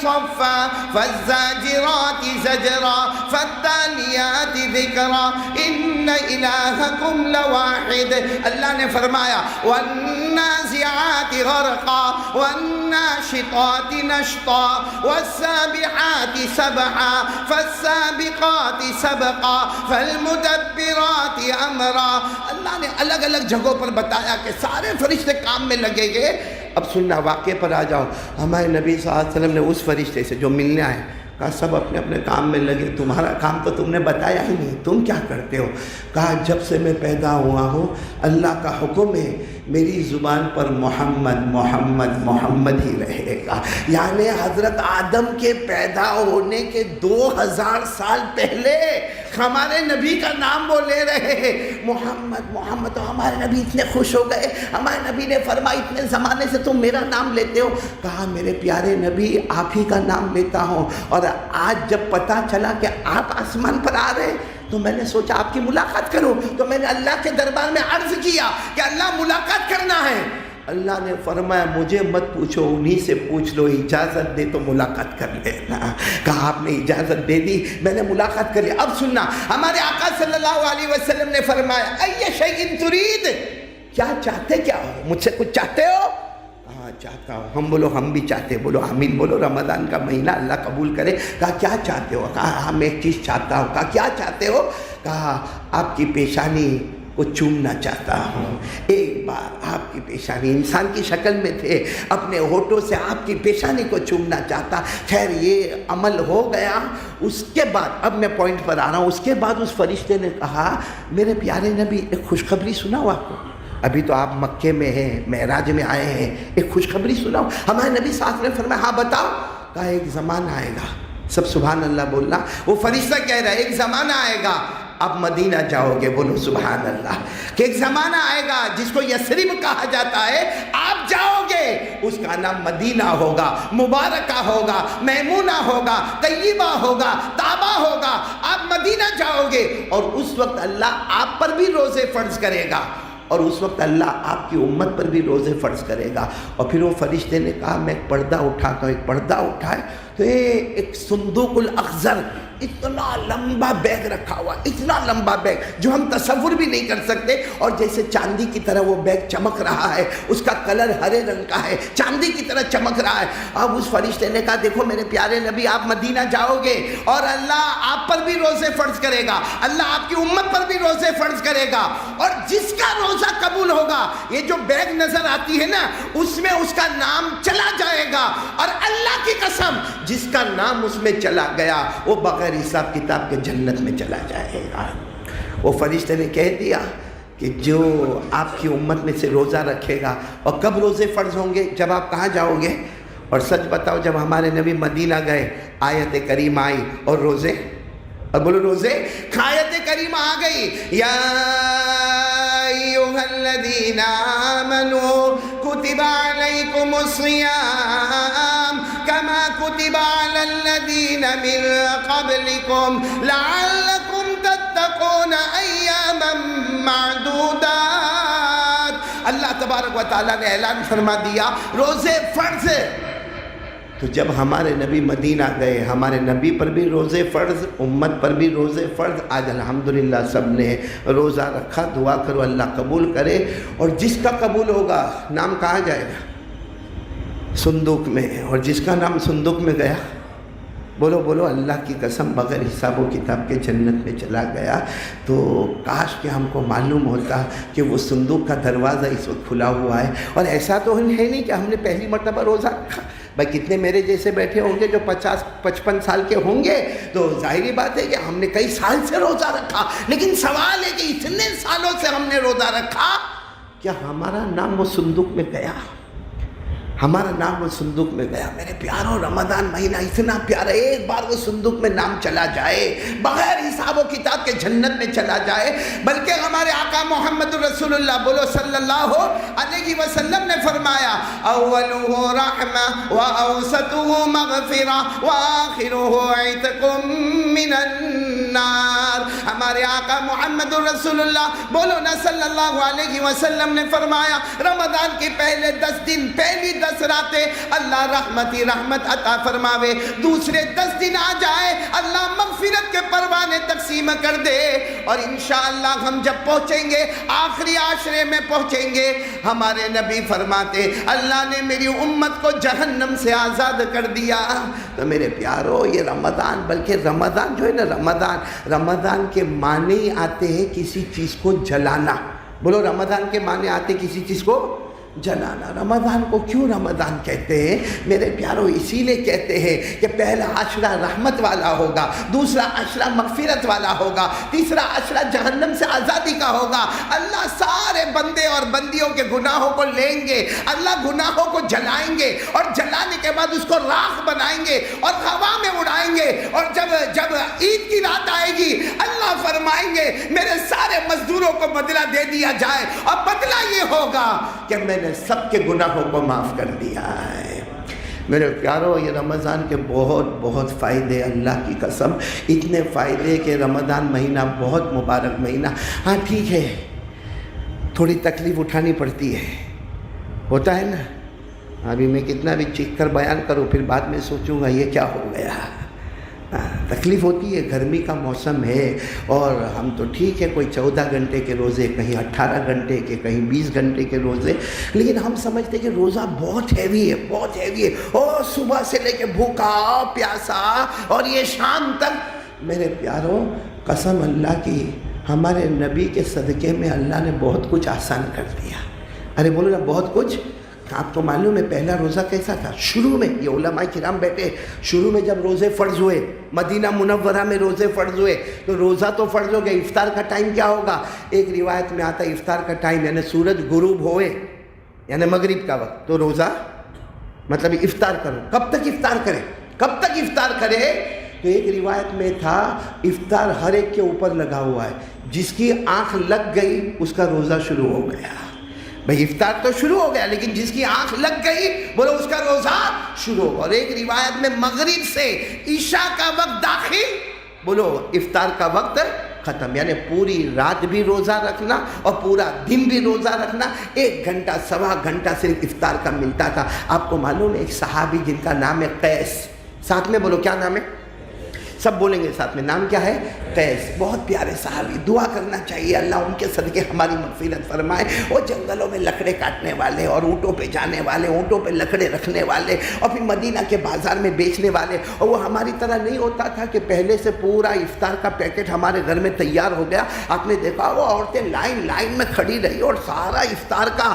صَفًّا فَالزَّاجِرَاتِ زَجْرًا فَالتَّالِيَاتِ ذِكْرًا إِنَّ إِلَٰهَكُمْ لَوَاحِدٌ۔ اللہ نے فرمایا وَالنَّازِعَاتِ غَرْقًا وَالنَّاشِطَاتِ نَشْطًا وَالسَّابِحَاتِ سَبْحًا فَالسَّابِقَاتِ سَبْقًا فَالْمُدَبِّرَاتِ أَمْرًا۔ اللہ نے الگ الگ جگہوں پر بتایا کہ سارے فرشتے کام میں لگے گئے۔ اب سننا، واقعے پر آ جاؤ۔ ہمارے نبی صلی اللہ علیہ وسلم نے اس فرشتے سے جو ملنے آئے کہا سب اپنے اپنے کام میں لگے، تمہارا کام تو تم نے بتایا ہی نہیں، تم کیا کرتے ہو؟ کہا جب سے میں پیدا ہوا ہوں اللہ کا حکم ہے میری زبان پر محمد محمد محمد ہی رہے گا۔ یعنی حضرت آدم کے پیدا ہونے کے 2000 سال پہلے ہمارے نبی کا نام وہ لے رہے ہیں، محمد محمد۔ تو ہمارے نبی اتنے خوش ہو گئے، ہمارے نبی نے فرمایا اتنے زمانے سے تم میرا نام لیتے ہو؟ کہا میرے پیارے نبی آپ ہی کا نام لیتا ہوں، اور آج جب پتہ چلا کہ آپ آسمان پر آ رہے تو میں نے سوچا آپ کی ملاقات کروں، تو میں نے اللہ کے دربار میں عرض کیا کہ اللہ ملاقات کرنا ہے۔ اللہ نے فرمایا مجھے مت پوچھو، انہی سے پوچھ لو، اجازت دے تو ملاقات کر لینا۔ کہا آپ نے اجازت دے دی، میں نے ملاقات کر لی۔ اب سننا، ہمارے آقا صلی اللہ علیہ وسلم نے فرمایا اَيَّ شَيْءٍ تُرِيدُ، کیا چاہتے کیا ہو؟ مجھ سے کچھ چاہتے ہو؟ کہا چاہتا ہوں۔ ہم بولو ہم بھی چاہتے، بولو آمین بولو، رمضان کا مہینہ اللہ قبول کرے۔ کہا کیا چاہتے ہو؟ کہا ہم ایک چیز چاہتا ہوں۔ کہا کیا چاہتے ہو؟ کہا آپ کی پیشانی کو چومنا چاہتا ہوں، ایک بار آپ کی پیشانی، انسان کی شکل میں تھے، اپنے ہونٹوں سے آپ کی پیشانی کو چومنا چاہتا۔ خیر یہ عمل ہو گیا۔ اس کے بعد اب میں پوائنٹ پر آ رہا ہوں، اس کے بعد اس فرشتے نے کہا میرے پیارے نبی ایک خوشخبری سناؤ آپ کو، ابھی تو آپ مکے میں ہیں، معراج میں آئے ہیں، ایک خوشخبری سناؤ۔ ہمارے نبی صلی اللہ علیہ وسلم نے فرمایا ہاں بتاؤ۔ کہا ایک زمانہ آئے گا، سب سبحان اللہ بولنا۔ وہ فرشتہ کہہ رہا ہے ایک زمانہ آئے گا آپ مدینہ جاؤ گے، بولو سبحان اللہ، کہ ایک زمانہ آئے گا جس کو یثرب کہا جاتا ہے، آپ جاؤ گے، اس کا نام مدینہ ہوگا، مبارکہ ہوگا، میمونہ ہوگا، طیبہ ہوگا، طابہ ہوگا۔ آپ مدینہ جاؤ گے اور اس وقت اللہ آپ پر بھی روزے فرض کرے گا، اور اس وقت اللہ آپ کی امت پر بھی روزے فرض کرے گا. اور پھر وہ فرشتے نے کہا میں ایک پردہ اٹھاتا ہوں. ایک پردہ اٹھائے تو ایک صندوق الاخضر, اتنا لمبا بیگ رکھا ہوا, اتنا لمبا بیگ جو ہم تصور بھی نہیں کر سکتے, اور جیسے چاندی کی طرح وہ بیگ چمک رہا ہے, اس کا کلر ہرے رنگ کا ہے, چاندی کی طرح چمک رہا ہے. اب اس فرشتے نے کہا دیکھو میرے پیارے نبی, آپ مدینہ جاؤ گے اور اللہ آپ پر بھی روزے فرض کرے گا, اللہ آپ کی امت پر بھی روزے فرض کرے گا, اور جس کا روزہ قبول ہوگا, یہ جو بیگ نظر آتی ہے نا, اس میں اس کا نام چلا جائے گا, اور اللہ کی قسم جس کا نام اس میں چلا گیا وہ بغیر حساب کتاب کے جنت میں چلا جائے گا. وہ فرشتے نے کہہ دیا کہ جو آپ کی امت میں سے روزہ رکھے گا. اور کب روزے فرض ہوں گے؟ جب آپ کہاں جاؤ گے؟ اور سچ بتاؤ, جب ہمارے نبی مدینہ گئے آیت کریمہ آئی اور روزے, اور بولو روزے, آیت کریمہ آ گئی, یا ایھا الذین آمنوا کتب علیکم الصیام کما کتب علی الذین من قبلکم لعلکم تتقون ایاما معدودات. اللہ تبارک و تعالیٰ نے اعلان فرما دیا روزے فرض. تو جب ہمارے نبی مدینہ گئے, ہمارے نبی پر بھی روزے فرض, امت پر بھی روزے فرض. آج الحمدللہ سب نے روزہ رکھا. دعا کرو اللہ قبول کرے, اور جس کا قبول ہوگا نام کہاں جائے گا؟ صندوق میں. اور جس کا نام صندوق میں گیا, بولو بولو اللہ کی قسم بغیر حساب و کتاب کے جنت میں چلا گیا. تو کاش کہ ہم کو معلوم ہوتا کہ وہ صندوق کا دروازہ اس وقت کھلا ہوا ہے. اور ایسا تو ہے نہیں کہ ہم نے پہلی مرتبہ روزہ رکھا. بھائی کتنے میرے جیسے بیٹھے ہوں گے جو 50-55 سال کے ہوں گے, تو ظاہری بات ہے کہ ہم نے کئی سال سے روزہ رکھا. لیکن سوال ہے کہ اتنے سالوں سے ہم نے روزہ رکھا, کیا ہمارا نام وہ صندوق میں گیا؟ ہمارا نام وہ صندوق میں گیا؟ میرے پیاروں, رمضان مہینہ اتنا پیارا, ایک بار وہ صندوق میں نام چلا جائے, بغیر حساب و کتاب کے جنت میں چلا جائے. بلکہ ہمارے آقا محمد رسول اللہ بولو صلی اللہ علیہ وسلم نے فرمایا اولہ رحمہ واوسطہ مغفرہ وآخرہ عتق من النار. ہمارے آقا محمد رسول اللہ بولو نا صلی اللہ علیہ وسلم نے فرمایا رمضان کے پہلے 10 دن, پہلی 10 راتیں اللہ رحمت ہی رحمت عطا فرماوے, دوسرے 10 دن آ جائے اللہ مغفرت کے پروانے تقسیم کر دے. اور انشاءاللہ ہم جب پہنچیں گے آخری عاشرے میں پہنچیں گے, ہمارے نبی فرماتے اللہ نے میری امت کو جہنم سے آزاد کر دیا. تو میرے پیارو, یہ رمضان, بلکہ رمضان جو ہے نا, رمضان کے معنی آتے ہیں کسی چیز کو جلانا. بولو رمضان کے معنی آتے کسی چیز کو جلانا. رمضان کو کیوں رمضان کہتے ہیں میرے پیاروں؟ اسی لیے کہتے ہیں کہ پہلا عشرہ رحمت والا ہوگا, دوسرا عشرہ مغفرت والا ہوگا, تیسرا عشرہ جہنم سے آزادی کا ہوگا. اللہ سارے بندے اور بندیوں کے گناہوں کو لیں گے, اللہ گناہوں کو جلائیں گے, اور جلانے کے بعد اس کو راکھ بنائیں گے اور ہوا میں اڑائیں گے. اور جب عید کی رات آئے گی اللہ فرمائیں گے میرے سارے مزدوروں کو بدلہ دے دیا جائے, اور بدلہ یہ ہوگا کہ میں نے سب کے گناہوں کو معاف کر دیا ہے. میرے پیاروں, یہ رمضان کے بہت بہت فائدے, اللہ کی قسم اتنے فائدے کہ رمضان مہینہ بہت مبارک مہینہ. ہاں ٹھیک ہے, تھوڑی تکلیف اٹھانی پڑتی ہے, ہوتا ہے نا. ابھی میں کتنا بھی چیخ کر بیان کروں پھر بعد میں سوچوں گا یہ کیا ہو گیا. تکلیف ہوتی ہے, گرمی کا موسم ہے, اور ہم تو ٹھیک ہے کوئی 14 گھنٹے کے روزے, کہیں 18 گھنٹے کے, کہیں 20 گھنٹے کے روزے, لیکن ہم سمجھتے کہ روزہ بہت ہیوی ہے, بہت ہیوی ہے, اور صبح سے لے کے بھوکا پیاسا اور یہ شام تک. میرے پیاروں, قسم اللہ کی, ہمارے نبی کے صدقے میں اللہ نے بہت کچھ آسان کر دیا. ارے بولو نا بہت کچھ. آپ کو معلوم ہے پہلا روزہ کیسا تھا؟ شروع میں یہ علماء کرام بیٹھے, شروع میں جب روزے فرض ہوئے, مدینہ منورہ میں روزے فرض ہوئے, تو روزہ تو فرض ہو گیا, افطار کا ٹائم کیا ہوگا؟ ایک روایت میں آتا ہے افطار کا ٹائم یعنی سورج غروب ہوئے یعنی مغرب کا وقت, تو روزہ مطلب افطار کرو. کب تک افطار کرے؟ کب تک افطار کرے؟ تو ایک روایت میں تھا افطار ہر ایک کے اوپر لگا ہوا ہے, جس کی آنکھ لگ گئی اس کا روزہ شروع ہو گیا. بھئی افطار تو شروع ہو گیا, لیکن جس کی آنکھ لگ گئی بولو اس کا روزہ شروع ہو. اور ایک روایت میں مغرب سے عشاء کا وقت داخل, بولو افطار کا وقت ختم. یعنی پوری رات بھی روزہ رکھنا اور پورا دن بھی روزہ رکھنا. 1 گھنٹہ سوا گھنٹہ صرف افطار کا ملتا تھا. آپ کو معلوم ہے ایک صحابی جن کا نام ہے قیس, ساتھ میں بولو کیا نام ہے, سب بولیں گے ساتھ میں, نام کیا ہے؟ قیس. بہت پیارے صحابی, دعا کرنا چاہیے اللہ ان کے صدقے ہماری مغفرت فرمائے. وہ جنگلوں میں لکڑے کاٹنے والے اور اونٹوں پہ جانے والے, اونٹوں پہ لکڑے رکھنے والے اور پھر مدینہ کے بازار میں بیچنے والے. اور وہ ہماری طرح نہیں ہوتا تھا کہ پہلے سے پورا افطار کا پیکٹ ہمارے گھر میں تیار ہو گیا. آپ نے دیکھا وہ عورتیں لائن میں کھڑی رہی اور سارا افطار کا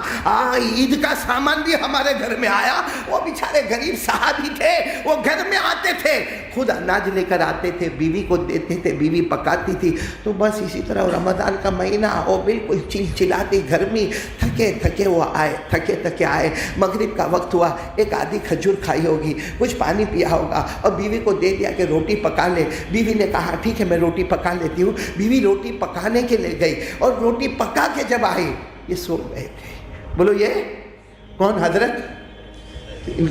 عید کا سامان بھی ہمارے گھر میں آیا. وہ بیچارے غریب صحابی تھے, وہ گھر میں آتے تھے, خود اناج لے کر آتے تھے, بیوی کو دیتے تھے, بیوی پکاتی تھی. تو بس اسی طرح رمضان کا مہینہ وہ بالکل چلچلاتی گرمی, تھکے وہ آئے, تھکے آئے. مغرب کا وقت ہوا, ایک آدھی کھجور کھائی ہوگی, کچھ پانی پیا ہوگا اور بیوی کو دے دیا کہ روٹی پکا لے. بیوی نے کہا ٹھیک ہے میں روٹی پکا لیتی ہوں. بیوی روٹی پکانے کے لیے گئی اور روٹی پکا کے جب آئی یہ سو گئے تھے. بولو یہ کون حضرت,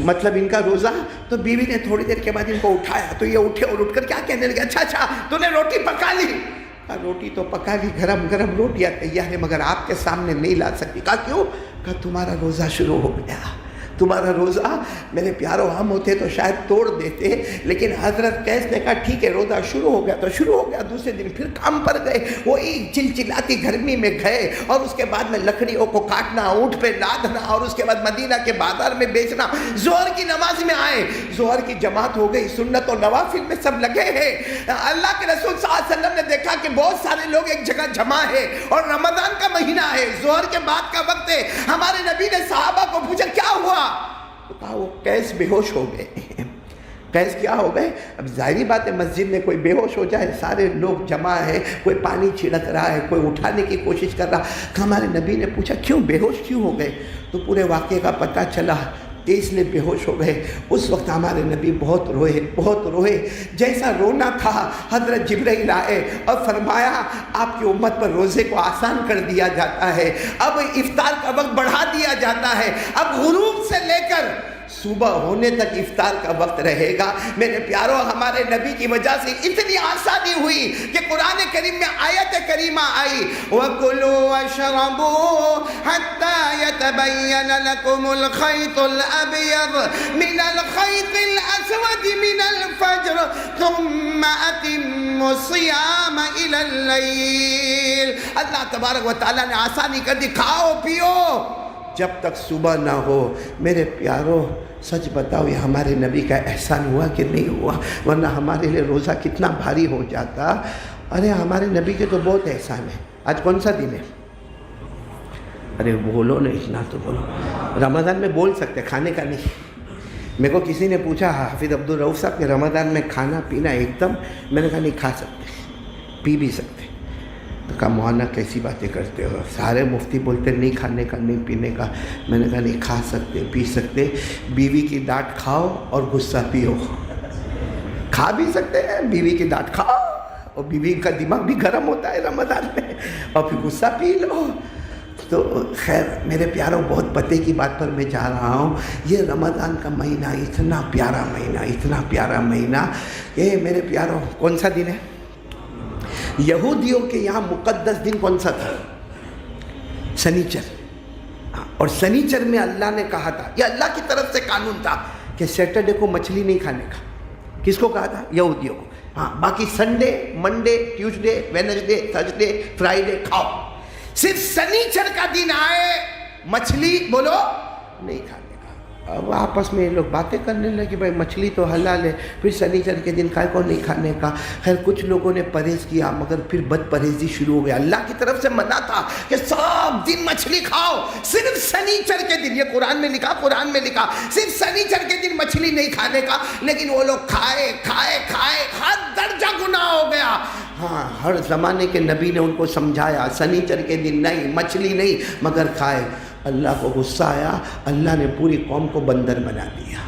مطلب ان کا روزہ. تو بیوی نے تھوڑی دیر کے بعد ان کو اٹھایا تو یہ اٹھے اور اٹھ کر کیا کہنے لگے, اچھا تو نے روٹی پکا لی. کہا روٹی تو پکا لی, گرم روٹیاں تیار ہے, مگر آپ کے سامنے نہیں لا سکتی. کہا کیوں؟ کہا تمہارا روزہ شروع ہو گیا. تمہارا روزہ میرے پیاروں ہم ہوتے تو شاید توڑ دیتے, لیکن حضرت قیس نے کہا ٹھیک ہے روزہ شروع ہو گیا تو شروع ہو گیا. دوسرے دن پھر کام پر گئے, وہی چلچلاتی گرمی میں گئے اور اس کے بعد میں لکڑیوں کو کاٹنا, اونٹ پہ لادنا اور اس کے بعد مدینہ کے بازار میں بیچنا. ظہر کی نماز میں آئے, ظہر کی جماعت ہو گئی, سنت و نوافل میں سب لگے ہیں. اللہ کے رسول صلی اللہ علیہ وسلم نے دیکھا کہ بہت سارے لوگ ایک جگہ جمع ہے اور رمضان کا مہینہ ہے, ظہر کے بعد کا وقت ہے. ہمارے نبی نے صحابہ کو پوچھا کیا ہوا؟ تو کہا وہ قیس بے ہوش ہو گئے. قیس کیا ہو گئے؟ اب ظاہری بات ہے مسجد میں کوئی بے ہوش ہو جائے, سارے لوگ جمع ہے, کوئی پانی چھڑک رہا ہے, کوئی اٹھانے کی کوشش کر رہا. ہمارے نبی نے پوچھا کیوں بے ہوش کیوں ہو گئے؟ تو پورے واقعے کا پتہ چلا کہ اس لیے بے ہوش ہو گئے. اس وقت ہمارے نبی بہت روئے. جیسا رونا تھا حضرت جبرائیل آئے اور فرمایا آپ کی امت پر روزے کو آسان کر دیا جاتا ہے, اب افطار کا وقت بڑھا دیا جاتا ہے, اب غروب سے لے کر صبح ہونے تک افطار کا وقت رہے گا. میرے پیاروں ہمارے نبی کی وجہ سے اتنی آسانی ہوئی کہ قرآن کریم میں آیت کریمہ آئی وَكُلُوا وَاشْرَبُوا حَتَّى يَتَبَيَّنَ لَكُمُ الْخَيْطُ الْأَبْيَضُ مِنَ الْخَيْطِ الْأَسْوَدِ مِنَ الْفَجْرِ ثُمَّ أَتِمُّوا الصِّيَامَ إِلَى اللَّيْلِ. اللہ تبارک و تعالیٰ نے آسانی کر دی, کھاؤ پیو جب تک صبح نہ ہو. میرے پیاروں سچ بتاؤ یہ ہمارے نبی کا احسان ہوا کہ نہیں ہوا؟ ورنہ ہمارے لیے روزہ کتنا بھاری ہو جاتا. ارے ہمارے نبی کے تو بہت احسان ہے. آج کون سا دن ہے؟ ارے بولو نا, اتنا تو بولو. رمضان میں بول سکتے, کھانے کا نہیں. میرے کو کسی نے پوچھا حافظ عبدالرؤف صاحب کہ رمضان میں کھانا پینا ایک دم, میں نے کہا نہیں کھا سکتے, پی بھی سکتے. تو کہا مولانا کیسی باتیں کرتے ہو, سارے مفتی بولتے نہیں کھانے کا نہیں پینے کا. میں نے کہا نہیں کھا سکتے پی سکتے. بیوی کی ڈانٹ کھاؤ اور غصہ پیو. کھا بھی سکتے ہیں, بیوی کی ڈانٹ کھاؤ اور بیوی کا دماغ بھی گرم ہوتا ہے رمضان میں, اور پھر غصہ پی لو. تو خیر میرے پیاروں بہت پتے کی بات پر میں جا رہا ہوں. یہ رمضان کا مہینہ اتنا پیارا مہینہ, یہ میرے پیاروں کون سا دن ہے؟ یہودیوں کے یہاں مقدس دن کون سا تھا؟ سنیچر. اور سنیچر میں اللہ نے کہا تھا, یہ اللہ کی طرف سے قانون تھا کہ سیٹرڈے کو مچھلی نہیں کھانے کا. کس کو کہا تھا؟ یہودیوں کو. ہاں باقی Sunday, Monday, Tuesday, Wednesday, Thursday, Friday کھاؤ. صرف سنیچر کا دن آئے مچھلی بولو نہیں کھانے کا. اب آپس میں لوگ باتیں کرنے لگے بھائی مچھلی تو حلال ہے, پھر سنیچر کے دن کھائے کو نہیں کھانے کا. خیر کچھ لوگوں نے پرہیز کیا مگر پھر بد پرہیزی شروع ہو گیا. اللہ کی طرف سے منع تھا کہ سب دن مچھلی کھاؤ, صرف سنیچر کے دن. یہ قرآن میں لکھا صرف سنیچر کے دن مچھلی نہیں کھانے کا. لیکن وہ لوگ کھائے ہر درجہ گناہ ہو گیا. ہاں ہر زمانے کے نبی نے ان کو سمجھایا سنیچر کے دن نہیں, مچھلی نہیں, مگر کھائے. اللہ کو غصہ آیا, اللہ نے پوری قوم کو بندر بنا دیا,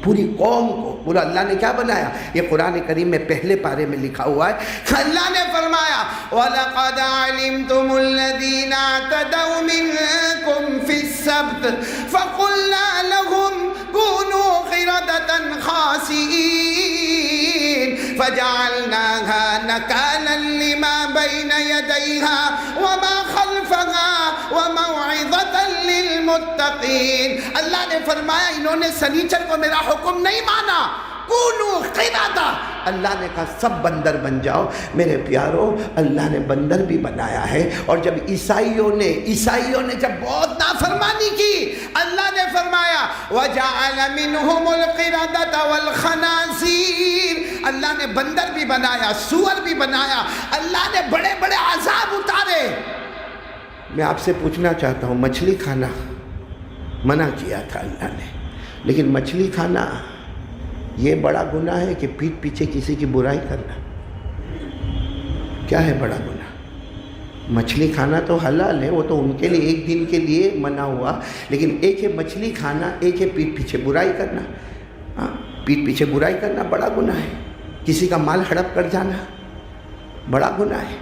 پوری قوم کو. بولا اللہ نے کیا بنایا؟ یہ قرآن کریم میں پہلے پارے میں لکھا ہوا ہے. اللہ نے فرمایا وَلَقَدْ عَلِمْتُمُ الَّذِينَ اعْتَدَوْا مِنْكُمْ فِي السَّبْتِ فَقُلْنَا لَهُمْ كُونُوا قِرَدَةً خَاسِئِينَ وجعلناها نكالا لما بين يديها وما خلفها وموعظة للمتقين. اللہ نے فرمایا انہوں نے سنیچر کو میرا حکم نہیں مانا، کونوا قردہ، اللہ نے کہا سب بندر بن جاؤ. میرے پیارو، اللہ نے بندر بھی بنایا ہے. اور جب عیسائیوں نے جب بہت نافرمانی کی، اللہ نے فرمایا وَجَعَلَ مِنْهُمُ الْقِرَدَةَ وَالْخَنَازِيرَ، اللہ نے بندر بھی بنایا، سور بھی بنایا، اللہ نے بڑے بڑے عذاب اتارے. میں آپ سے پوچھنا چاہتا ہوں، مچھلی کھانا منع کیا تھا اللہ نے، لیکن مچھلی کھانا یہ بڑا گناہ ہے کہ پیٹھ پیچھے کسی کی برائی کرنا؟ کیا ہے بڑا گناہ؟ مچھلی کھانا تو حلال ہے، وہ تو ان کے لیے ایک دن کے لیے منع ہوا، لیکن ایک ہے مچھلی کھانا، ایک ہے پیٹھ پیچھے برائی کرنا. ہاں، پیٹھ پیچھے برائی کرنا بڑا گناہ ہے. کسی کا مال ہڑپ کر جانا بڑا گناہ ہے.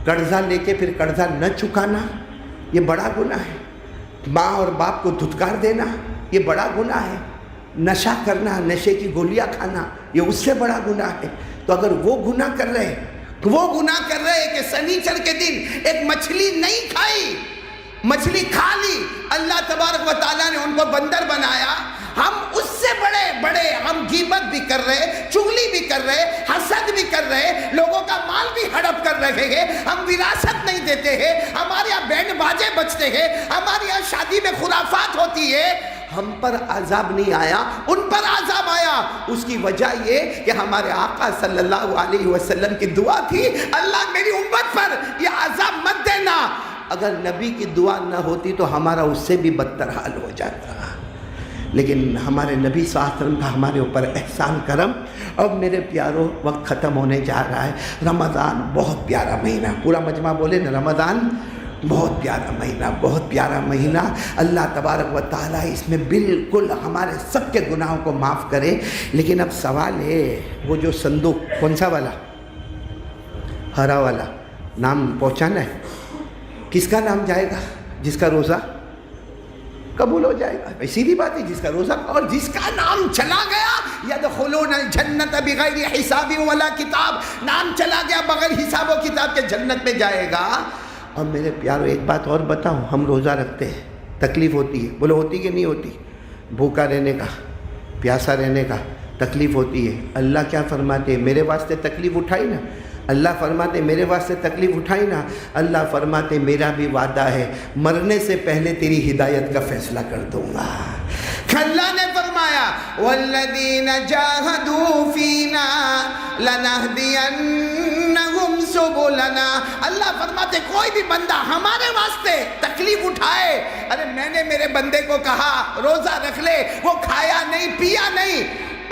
قرضہ لے کے پھر قرضہ نہ چکانا یہ بڑا گناہ ہے. ماں اور باپ کو دھتکار دینا یہ بڑا گناہ ہے. نشہ کرنا، نشے کی گولیاں کھانا یہ اس سے بڑا گناہ ہے. تو اگر وہ گناہ کر رہے کہ سنیچر کے دن ایک مچھلی نہیں کھائی، مچھلی کھا لی، اللہ تبارک و تعالیٰ نے ان کو بندر بنایا. ہم اس سے بڑے ہم غیبت بھی کر رہے، چغلی بھی کر رہے، حسد بھی کر رہے، لوگوں کا مال بھی ہڑپ کر رہے ہیں، ہم وراثت نہیں دیتے ہیں، ہمارے یہاں بینڈ باجے بجتے ہیں، ہمارے یہاں شادی میں خرافات ہوتی ہے. ہم پر عذاب نہیں آیا، ان پر عذاب آیا. اس کی وجہ یہ کہ ہمارے آقا صلی اللہ علیہ وسلم کی دعا تھی، اللہ میری امت پر یہ عذاب مت دینا. اگر نبی کی دعا نہ ہوتی تو ہمارا اس سے بھی بدتر حال ہو جاتا. لیکن ہمارے نبی صلی اللہ علیہ وسلم کا ہمارے اوپر احسان کرم. اب میرے پیاروں، وقت ختم ہونے جا رہا ہے. رمضان بہت پیارا مہینہ، پورا مجمع بولے نا، رمضان بہت پیارا مہینہ، بہت پیارا مہینہ. اللہ تبارک و تعالیٰ اس میں بالکل ہمارے سب کے گناہوں کو معاف کرے. لیکن اب سوال ہے، وہ جو صندوق کون سا والا؟ ہرا والا نام پہنچانا ہے. کس کا نام جائے گا؟ جس کا روزہ قبول ہو جائے گا. سیدھی بات ہے، جس کا روزہ، اور جس کا نام چلا گیا یدخلون الجنت بغیر حساب ولا کتاب، نام چلا گیا بغیر حساب و کتاب کے جنت میں جائے گا. اور میرے پیاروں ایک بات اور بتاؤں، ہم روزہ رکھتے ہیں، تکلیف ہوتی ہے، بولو ہوتی کہ نہیں ہوتی؟ بھوکا رہنے کا، پیاسا رہنے کا تکلیف ہوتی ہے. اللہ کیا فرماتے ہیں؟ میرے واسطے تکلیف اٹھائی نا. اللہ فرماتے میرے واسطے تکلیف اٹھائی نا. اللہ فرماتے میرا بھی وعدہ ہے، مرنے سے پہلے تیری ہدایت کا فیصلہ کر دوں گا. اللہ نے فرمایا والذین جاہدوا فینا لنہدینہم سبلنا. اللہ فرماتے کوئی بھی بندہ ہمارے واسطے تکلیف اٹھائے، ارے میں نے میرے بندے کو کہا روزہ رکھ لے، وہ کھایا نہیں پیا نہیں،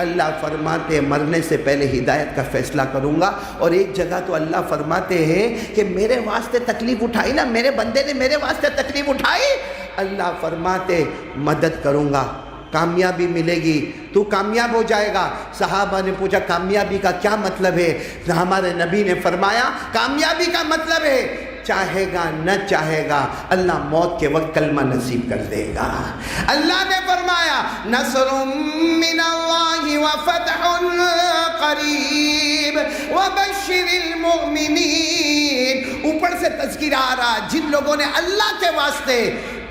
اللہ فرماتے مرنے سے پہلے ہدایت کا فیصلہ کروں گا. اور ایک جگہ تو اللہ فرماتے ہیں کہ میرے واسطے تکلیف اٹھائی نا، میرے بندے نے میرے واسطے تکلیف اٹھائی، اللہ فرماتے مدد کروں گا، کامیابی ملے گی، تو کامیاب ہو جائے گا. صحابہ نے پوچھا کامیابی کا کیا مطلب ہے؟ ہمارے نبی نے فرمایا کامیابی کا مطلب ہے چاہے گا نہ چاہے گا اللہ موت کے وقت کلمہ نصیب کر دے گا. اللہ نے فرمایا نصر من اللہ وفتح قریب وبشر المؤمنین. اوپر سے تذکرہ آ رہا جن لوگوں نے اللہ کے واسطے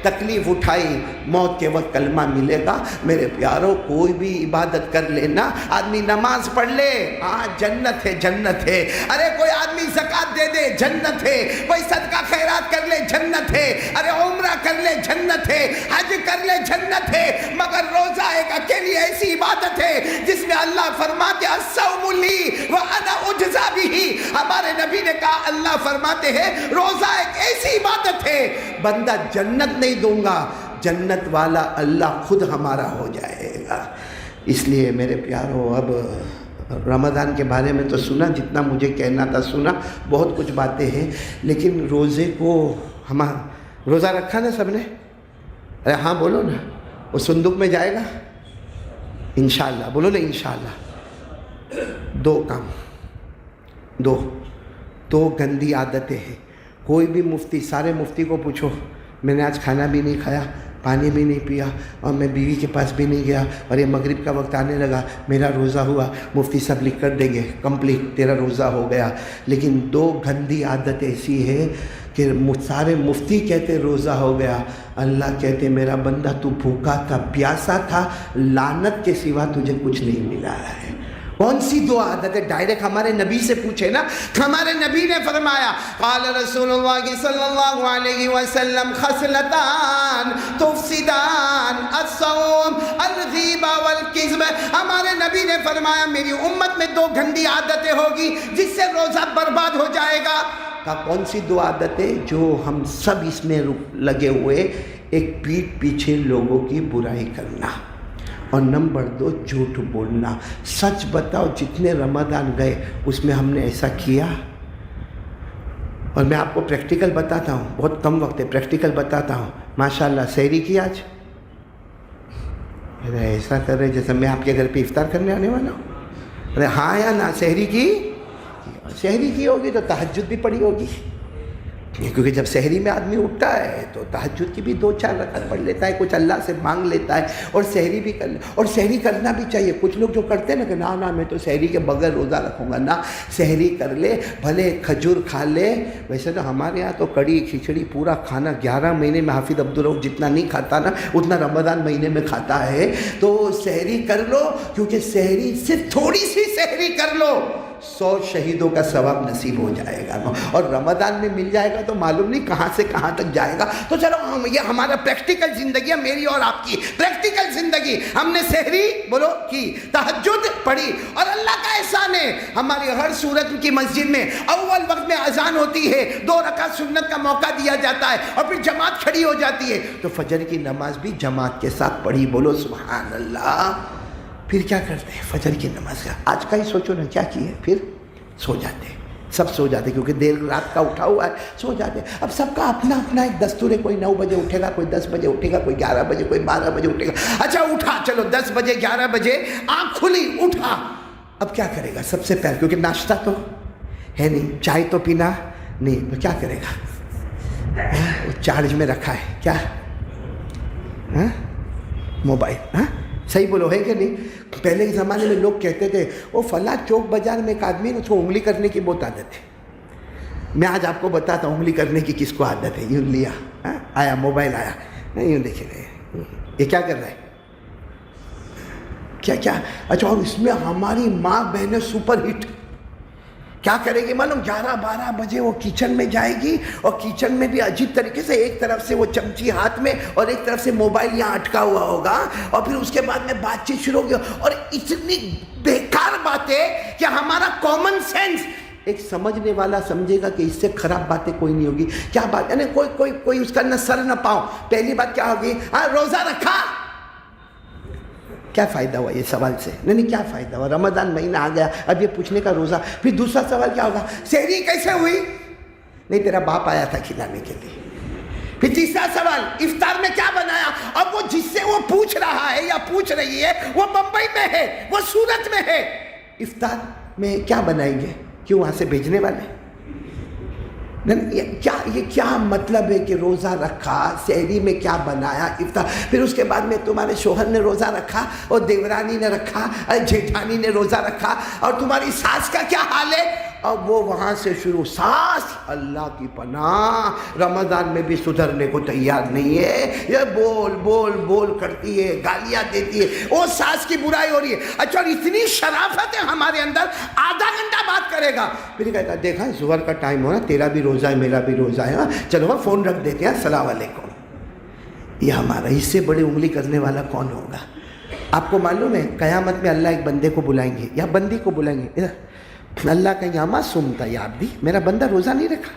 تکلیف اٹھائی موت کے وقت کلمہ ملے گا. میرے پیاروں کوئی بھی عبادت کر لینا، آدمی نماز پڑھ لے، ہاں جنت ہے، جنت ہے. ارے کوئی آدمی زکوٰۃ دے دے، جنت ہے. کوئی صدقہ خیرات کر لے، جنت ہے. ارے عمرہ کر لے، جنت ہے. حج کر لے، جنت ہے. مگر روزہ ایک اکیلی ایسی عبادت ہے جس میں اللہ فرماتے الصوم لی وانا اجزا بہ. ہمارے نبی نے کہا اللہ فرماتے ہیں روزہ ایک ایسی عبادت ہے بندہ جنت نہیں دوں گا، جنت والا اللہ خود ہمارا ہو جائے گا. اس لیے میرے پیاروں اب رمضان کے بارے میں تو سنا، جتنا مجھے کہنا تھا سنا، بہت کچھ باتیں ہیں. لیکن روزے کو روزہ رکھا نا سب نے؟ ارے ہاں بولو نا. وہ صندوق میں جائے گا انشاءاللہ، بولو نا انشاءاللہ. دو کام، دو گندی عادتیں ہیں. کوئی بھی مفتی، سارے مفتی کو پوچھو میں نے آج کھانا بھی نہیں کھایا، پانی بھی نہیں پیا اور میں بیوی کے پاس بھی نہیں گیا, اور یہ مغرب کا وقت آنے لگا, میرا روزہ ہوا, مفتی صاحب لکھ کر دیں گے کمپلیٹ تیرا روزہ ہو گیا. لیکن 2 گندی عادت ایسی ہے کہ سارے مفتی کہتے روزہ ہو گیا, اللہ کہتے میرا بندہ تو بھوکا تھا, پیاسا تھا, لعنت کے سوا تجھے کچھ نہیں ملا ہے. کون سی 2 عادتیں؟ ڈائریکٹ ہمارے نبی سے پوچھے نا. ہمارے نبی نے فرمایا قال رسول اللہ صلی اللہ علیہ وسلم خصلتان تفسدان الصوم الغیبہ والکذب. ہمارے نبی نے فرمایا میری امت میں 2 گندی عادتیں ہوگی جس سے روزہ برباد ہو جائے گا. کون سی 2 عادتیں جو ہم سب اس میں لگے ہوئے؟ ایک پیٹھ پیچھے لوگوں کی برائی کرنا, اور نمبر 2 جھوٹ بولنا. سچ بتاؤ جتنے رمضان گئے اس میں ہم نے ایسا کیا؟ اور میں آپ کو پریکٹیکل بتاتا ہوں, بہت کم وقت ہے, پریکٹیکل بتاتا ہوں. ماشاءاللہ سحری کی آج؟ ارے ایسا کر رہے جیسے میں آپ کے گھر پہ افطار کرنے آنے والا ہوں. ارے ہاں یا نہ؟ سحری کی؟ سحری کی ہوگی تو تہجد بھی پڑھی ہوگی, کیونکہ جب سحری میں آدمی اٹھتا ہے تو تہجد کی بھی 2-4 رکعت پڑھ لیتا ہے, کچھ اللہ سے مانگ لیتا ہے, اور سحری بھی کر لے. اور سحری کرنا بھی چاہیے. کچھ لوگ جو کرتے ہیں نا کہ نا میں تو سحری کے بغیر روزہ رکھوں گا, نا, سحری کر لے, بھلے کھجور کھا لے. ویسے تو ہمارے یہاں تو کڑی کھچڑی پورا کھانا 11 مہینے میں حافظ عبدالرؤف جتنا نہیں کھاتا نا اتنا رمضان مہینے میں کھاتا ہے. تو سحری کر لو, کیونکہ سحری صرف تھوڑی سی سحری کر لو 100 شہیدوں کا ثواب نصیب ہو جائے گا, اور رمضان میں مل جائے گا تو معلوم نہیں کہاں سے کہاں تک جائے گا. تو چلو یہ ہمارا پریکٹیکل زندگی ہے, میری اور آپ کی پریکٹیکل زندگی. ہم نے سحری بولو کی, تہجد پڑھی, اور اللہ کا احسان ہے ہماری ہر صورت کی مسجد میں اول وقت میں اذان ہوتی ہے, 2 رکعت سنت کا موقع دیا جاتا ہے, اور پھر جماعت کھڑی ہو جاتی ہے. تو فجر کی نماز بھی جماعت کے ساتھ پڑھی, بولو سبحان اللہ. پھر کیا کرتے ہیں فجر کی نماز کا؟ آج کا ہی سوچو نا کیا کیے. پھر سو جاتے ہیں, سب سو جاتے ہیں کیونکہ دیر رات کا اٹھا ہوا ہے, سو جاتے ہیں. اب سب کا اپنا اپنا ایک دستور ہے, کوئی 9 بجے اٹھے گا, کوئی 10 بجے اٹھے گا, کوئی 11 بجے, کوئی 12 بجے اٹھے گا. اچھا اٹھا, چلو 10 بجے 11 بجے آنکھ کھلی, اٹھا, اب کیا کرے گا؟ سب سے پہلے کیونکہ ناشتہ تو ہے نہیں, چائے تو پینا نہیں, تو کیا کرے گا؟ چارج میں رکھا ہے کیا؟ موبائل. صحیح بولو, ہے کہ نہیں؟ پہلے کے زمانے میں لوگ کہتے تھے وہ فلاں چوک بازار میں ایک آدمی ہے اس کو انگلی کرنے کی بہت عادت ہے. میں آج آپ کو بتاتا ہوں انگلی کرنے کی کس کو عادت ہے. یوں لیا, آیا موبائل آیا, نہیں یوں دیکھے گئے, یہ کیا کر رہا ہے؟ کیا؟ اچھا, اور اس میں ہماری ماں بہنیں سپر ہٹ کیا کرے گی معلوم؟ 11-12 بجے وہ کچن میں جائے گی, اور کچن میں بھی عجیب طریقے سے ایک طرف سے وہ چمچی ہاتھ میں اور ایک طرف سے موبائل یہاں اٹکا ہوا ہوگا, اور پھر اس کے بعد میں بات چیت شروع ہوگی, اور اتنی بیکار بات ہے کہ ہمارا کامن سینس ایک سمجھنے والا سمجھے گا کہ اس سے خراب باتیں کوئی نہیں ہوگی. کیا بات, یعنی کوئی اس کا نہ سر نہ پاؤں. پہلی بات کیا ہوگی؟ روزہ رکھا. کیا فائدہ ہوا یہ سوال سے؟ نہیں کیا فائدہ ہوا؟ رمضان مہینہ آ گیا, اب یہ پوچھنے کا روزہ. پھر دوسرا سوال کیا ہوگا؟ سحری کیسے ہوئی؟ نہیں تیرا باپ آیا تھا کھلانے کے لیے. پھر تیسرا سوال, افطار میں کیا بنایا؟ اب وہ جس سے وہ پوچھ رہا ہے یا پوچھ رہی ہے وہ بمبئی میں ہے, وہ سورت میں ہے, افطار میں کیا بنائیں گے؟ کیوں وہاں سے بھیجنے والے؟ یہ کیا مطلب ہے کہ روزہ رکھا, سحری میں کیا بنایا, افطار, پھر اس کے بعد میں تمہارے شوہر نے روزہ رکھا, اور دیورانی نے رکھا, جیٹھانی نے روزہ رکھا, اور تمہاری ساس کا کیا حال ہے؟ اب وہ وہاں سے شروع. ساس اللہ کی پناہ رمضان میں بھی سدھرنے کو تیار نہیں ہے, یہ بول بول بول کرتی ہے, گالیاں دیتی ہے, وہ ساس کی برائی ہو رہی ہے. اچھا, اور اتنی شرافت ہے ہمارے اندر, آدھا گھنٹہ بات کرے گا, پھر کہتا دیکھا ظہر کا ٹائم ہو رہا, تیرا بھی روزہ ہے میرا بھی روزہ ہے, چلو فون رکھ دیتے ہیں, السلام علیکم. یہ ہمارا, اس سے بڑی انگلی کرنے والا کون ہوگا؟ آپ کو معلوم ہے قیامت میں اللہ ایک بندے کو بلائیں گے یا بندی کو بلائیں گے, اللہ کہیں گے ما سمتا یا عبدی, میرا بندہ روزہ نہیں رکھا.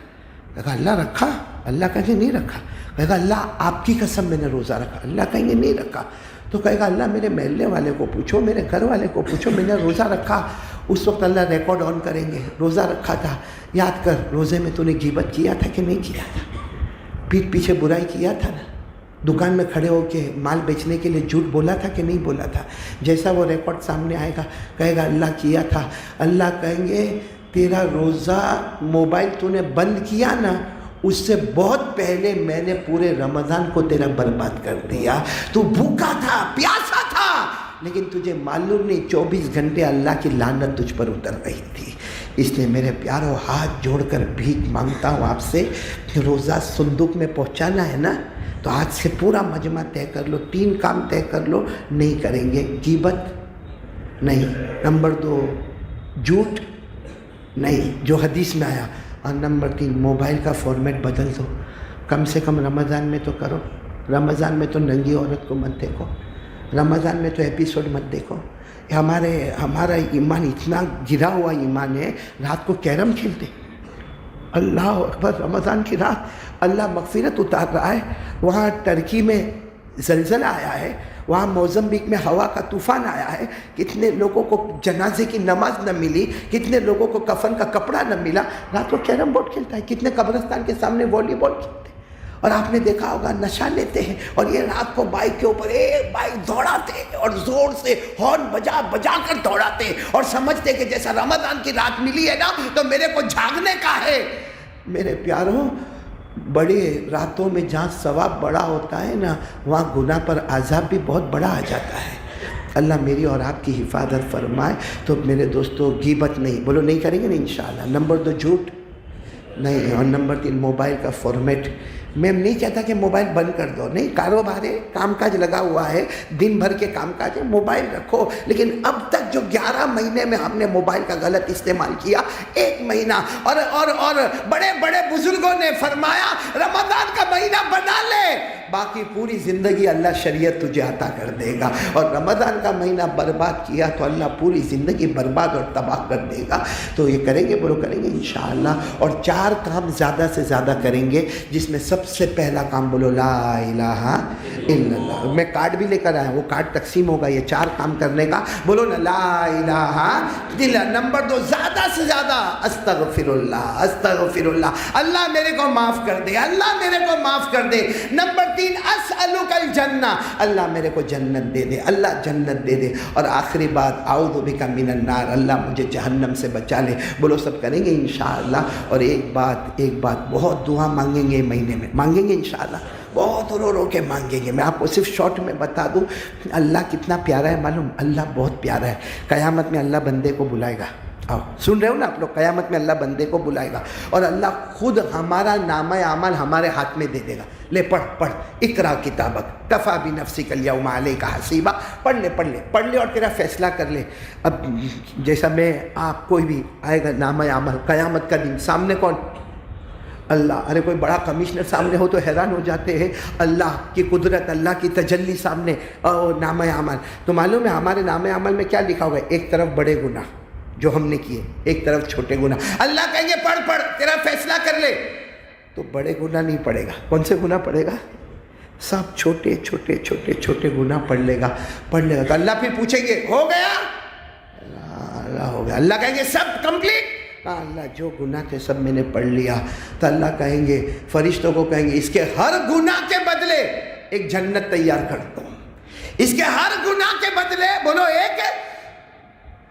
کہا اللہ رکھا, اللہ کہیں گے نہیں رکھا. کہے گا اللہ آپ کی قسم میں نے روزہ رکھا, اللہ کہیں گے نہیں رکھا. تو کہے گا اللہ میرے محلے والے کو پوچھو, میرے گھر والے کو پوچھو, میں نے روزہ رکھا. اس وقت اللہ ریکارڈ آن کریں گے, روزہ رکھا تھا, یاد کر روزے میں تو نے غیبت کیا تھا کہ نہیں کیا تھا, پیٹھ پیچھے برائی کیا تھا نا, دکان میں کھڑے ہو کے مال بیچنے کے لیے جھوٹ بولا تھا کہ نہیں بولا تھا. جیسا وہ ریکارڈ سامنے آئے گا کہے گا اللہ کیا تھا. اللہ کہیں گے تیرا روزہ موبائل تو نے بند کیا نا, اس سے بہت پہلے میں نے پورے رمضان کو تیرا برباد کر دیا. تو بھوکا تھا, پیاسا تھا, لیکن تجھے معلوم نہیں 24 گھنٹے اللہ کی لعنت تجھ پر اتر رہی تھی. اس لیے میرے پیاروں, ہاتھ جوڑ کر بھیک مانگتا ہوں آپ سے, روزہ صندوق میں پہنچانا ہے نا, تو آج سے پورا مجمع طے کر لو, 3 کام طے کر لو, نہیں کریں گے. غیبت نہیں, نمبر 2 جھوٹ نہیں جو حدیث میں آیا, اور نمبر 3 موبائل کا فارمیٹ بدل دو. کم سے کم رمضان میں تو کرو. رمضان میں تو ننگی عورت کو مت دیکھو, رمضان میں تو ایپیسوڈ مت دیکھو. ہمارا ایمان اتنا گرا ہوا ایمان ہے, رات کو کیرم کھیلتے. اللہ اکبر, رمضان کی رات اللہ مغفرت اتار رہا ہے. وہاں ٹرکی میں زلزلہ آیا ہے, وہاں موزمبیک میں ہوا کا طوفان آیا ہے. کتنے لوگوں کو جنازے کی نماز نہ ملی, کتنے لوگوں کو کفن کا کپڑا نہ ملا. رات کو کیرم بورڈ کھیلتا ہے, کتنے قبرستان کے سامنے والی بال کھیلتے ہیں. اور آپ نے دیکھا ہوگا نشہ لیتے ہیں, اور یہ رات کو بائک کے اوپر ایک بائک دوڑاتے ہیں, اور زور سے ہارن بجا بجا کر دوڑاتے ہیں, اور سمجھتے کہ جیسا رمضان کی رات ملی ہے نا تو میرے کو جھاگنے کا ہے. میرے پیاروں, بڑی راتوں میں جہاں ثواب بڑا ہوتا ہے نا, وہاں گناہ پر عذاب بھی بہت بڑا آ جاتا ہے. اللہ میری اور آپ کی حفاظت فرمائے. تو میرے دوستو, غیبت نہیں, بولو نہیں کریں گے نا انشاءاللہ. نمبر 2 جھوٹ نہیں, اور نمبر 3 موبائل کا فارمیٹ. میں نہیں چاہتا کہ موبائل بند کر دو, نہیں, کاروبار ہے, کام کاج لگا ہوا ہے, دن بھر کے کام کاج ہے, موبائل رکھو. لیکن اب تک جو 11 مہینے میں ہم نے موبائل کا غلط استعمال کیا, 1 مہینہ, اور بڑے بڑے بزرگوں نے فرمایا رمضان کا مہینہ بنا لے, باقی پوری زندگی اللہ شریعت تجھے عطا کر دے گا. اور رمضان کا مہینہ برباد کیا تو اللہ پوری زندگی برباد اور تباہ کر دے گا. تو یہ کریں گے, بولو کریں گے انشاءاللہ. اور 4 کام زیادہ سے زیادہ کریں گے, جس میں سب سے پہلا کام بولو لا الہ الا اللہ. میں کارڈ بھی لے کر آیا, وہ کارڈ تقسیم ہوگا یہ 4 کام کرنے کا. بولو نا لا الہ الا. نمبر 2 زیادہ سے زیادہ استغفر اللہ, استغفر اللہ, اللہ میرے کو معاف کر دے, اللہ میرے کو معاف کر دے. نمبر 3 اسألک الجنہ, اللہ میرے کو جنت دے دے, اللہ جنت دے دے. اور آخری بات اعوذ بک من النار, اللہ مجھے جہنم سے بچا لے. بولو سب کریں گے انشاءاللہ. اور ایک بات, بہت دعا مانگیں گے مہینے میں, مانگیں گے انشاءاللہ, بہت رو رو کے مانگیں گے. میں آپ کو صرف شارٹ میں بتا دوں, اللہ کتنا پیارا ہے معلوم, اللہ بہت پیارا ہے. قیامت میں اللہ بندے کو بلائے گا. آؤ, سن رہے ہو نا آپ لوگ, قیامت میں اللہ بندے کو بلائے گا, اور اللہ خود ہمارا نامہ اعمال ہمارے ہاتھ میں دے دے گا. لے پڑھ, اقرا کتابک کفا بنفسک الیوم علیک حسیبا. پڑھ لے اور تیرا فیصلہ کر لے. اب جیسا میں آپ, کوئی بھی آئے گا نامہ اعمال قیامت کا دن, سامنے کون؟ اللہ. ارے کوئی بڑا کمشنر سامنے ہو تو حیران ہو جاتے ہیں, اللہ کی قدرت, اللہ کی تجلی سامنے, اور نامہ اعمال. تو معلوم ہے ہمارے نامہ اعمال میں کیا لکھا ہوا ہے؟ ایک طرف بڑے گناہ جو ہم نے کیے, ایک طرف چھوٹے گناہ. اللہ کہیں گے پڑھ, تیرا فیصلہ کر لے. تو بڑے گناہ نہیں پڑے گا. کون سے گناہ پڑے گا؟ سب چھوٹے گناہ پڑھ لے گا. تو اللہ پھر پوچھیں گے ہو گیا؟ اللہ ہو گیا. اللہ کہیں گے سب کمپلیٹ؟ ہاں اللہ, جو گناہ تھے سب میں نے پڑھ لیا. تو اللہ کہیں گے, فرشتوں کو کہیں گے, اس کے ہر گناہ کے بدلے ایک جنت تیار کرتا ہوں, اس کے ہر گناہ کے بدلے. بولو ایک.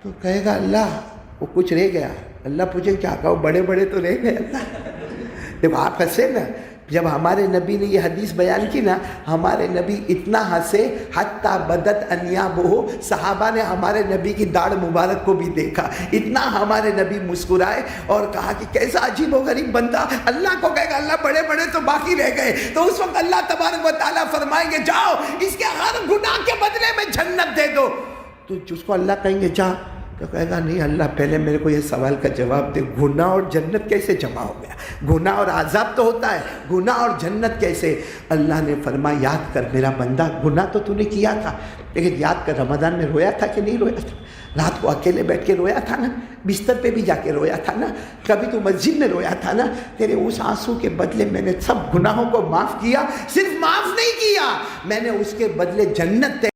تو کہے گا اللہ وہ کچھ رہ گیا. اللہ پوچھے کیا کہو؟ بڑے تو رہ گئے. اللہ جب آپ ہنسے نا, جب ہمارے نبی نے یہ حدیث بیان کی نا, ہمارے نبی اتنا ہنسے حتیٰ بدت انیابہ, صحابہ نے ہمارے نبی کی داڑھ مبارک کو بھی دیکھا, اتنا ہمارے نبی مسکرائے اور کہا کہ کیسا عجیب و غریب بندہ. اللہ کو کہے گا اللہ بڑے تو باقی رہ گئے. تو اس وقت اللہ تبارک و تعالیٰ فرمائیں گے جاؤ اس کے ہر گناہ کے بدلے میں جنت دے دو. تو جس کو اللہ کہیں گے جا, تو کہے گا نہیں اللہ پہلے میرے کو یہ سوال کا جواب دے, گناہ اور جنت کیسے جمع ہو گیا؟ گناہ اور عذاب تو ہوتا ہے, گناہ اور جنت کیسے؟ اللہ نے فرمایا یاد کر میرا بندہ, گناہ تو تو نے کیا تھا, لیکن یاد کر رمضان میں رویا تھا کہ نہیں رویا تھا؟ رات کو اکیلے بیٹھ کے رویا تھا نا, بستر پہ بھی جا کے رویا تھا نا, کبھی تو مسجد میں رویا تھا نا. تیرے اس آنسو کے بدلے میں نے سب گناہوں کو معاف کیا. صرف معاف نہیں کیا, میں نے اس کے بدلے جنت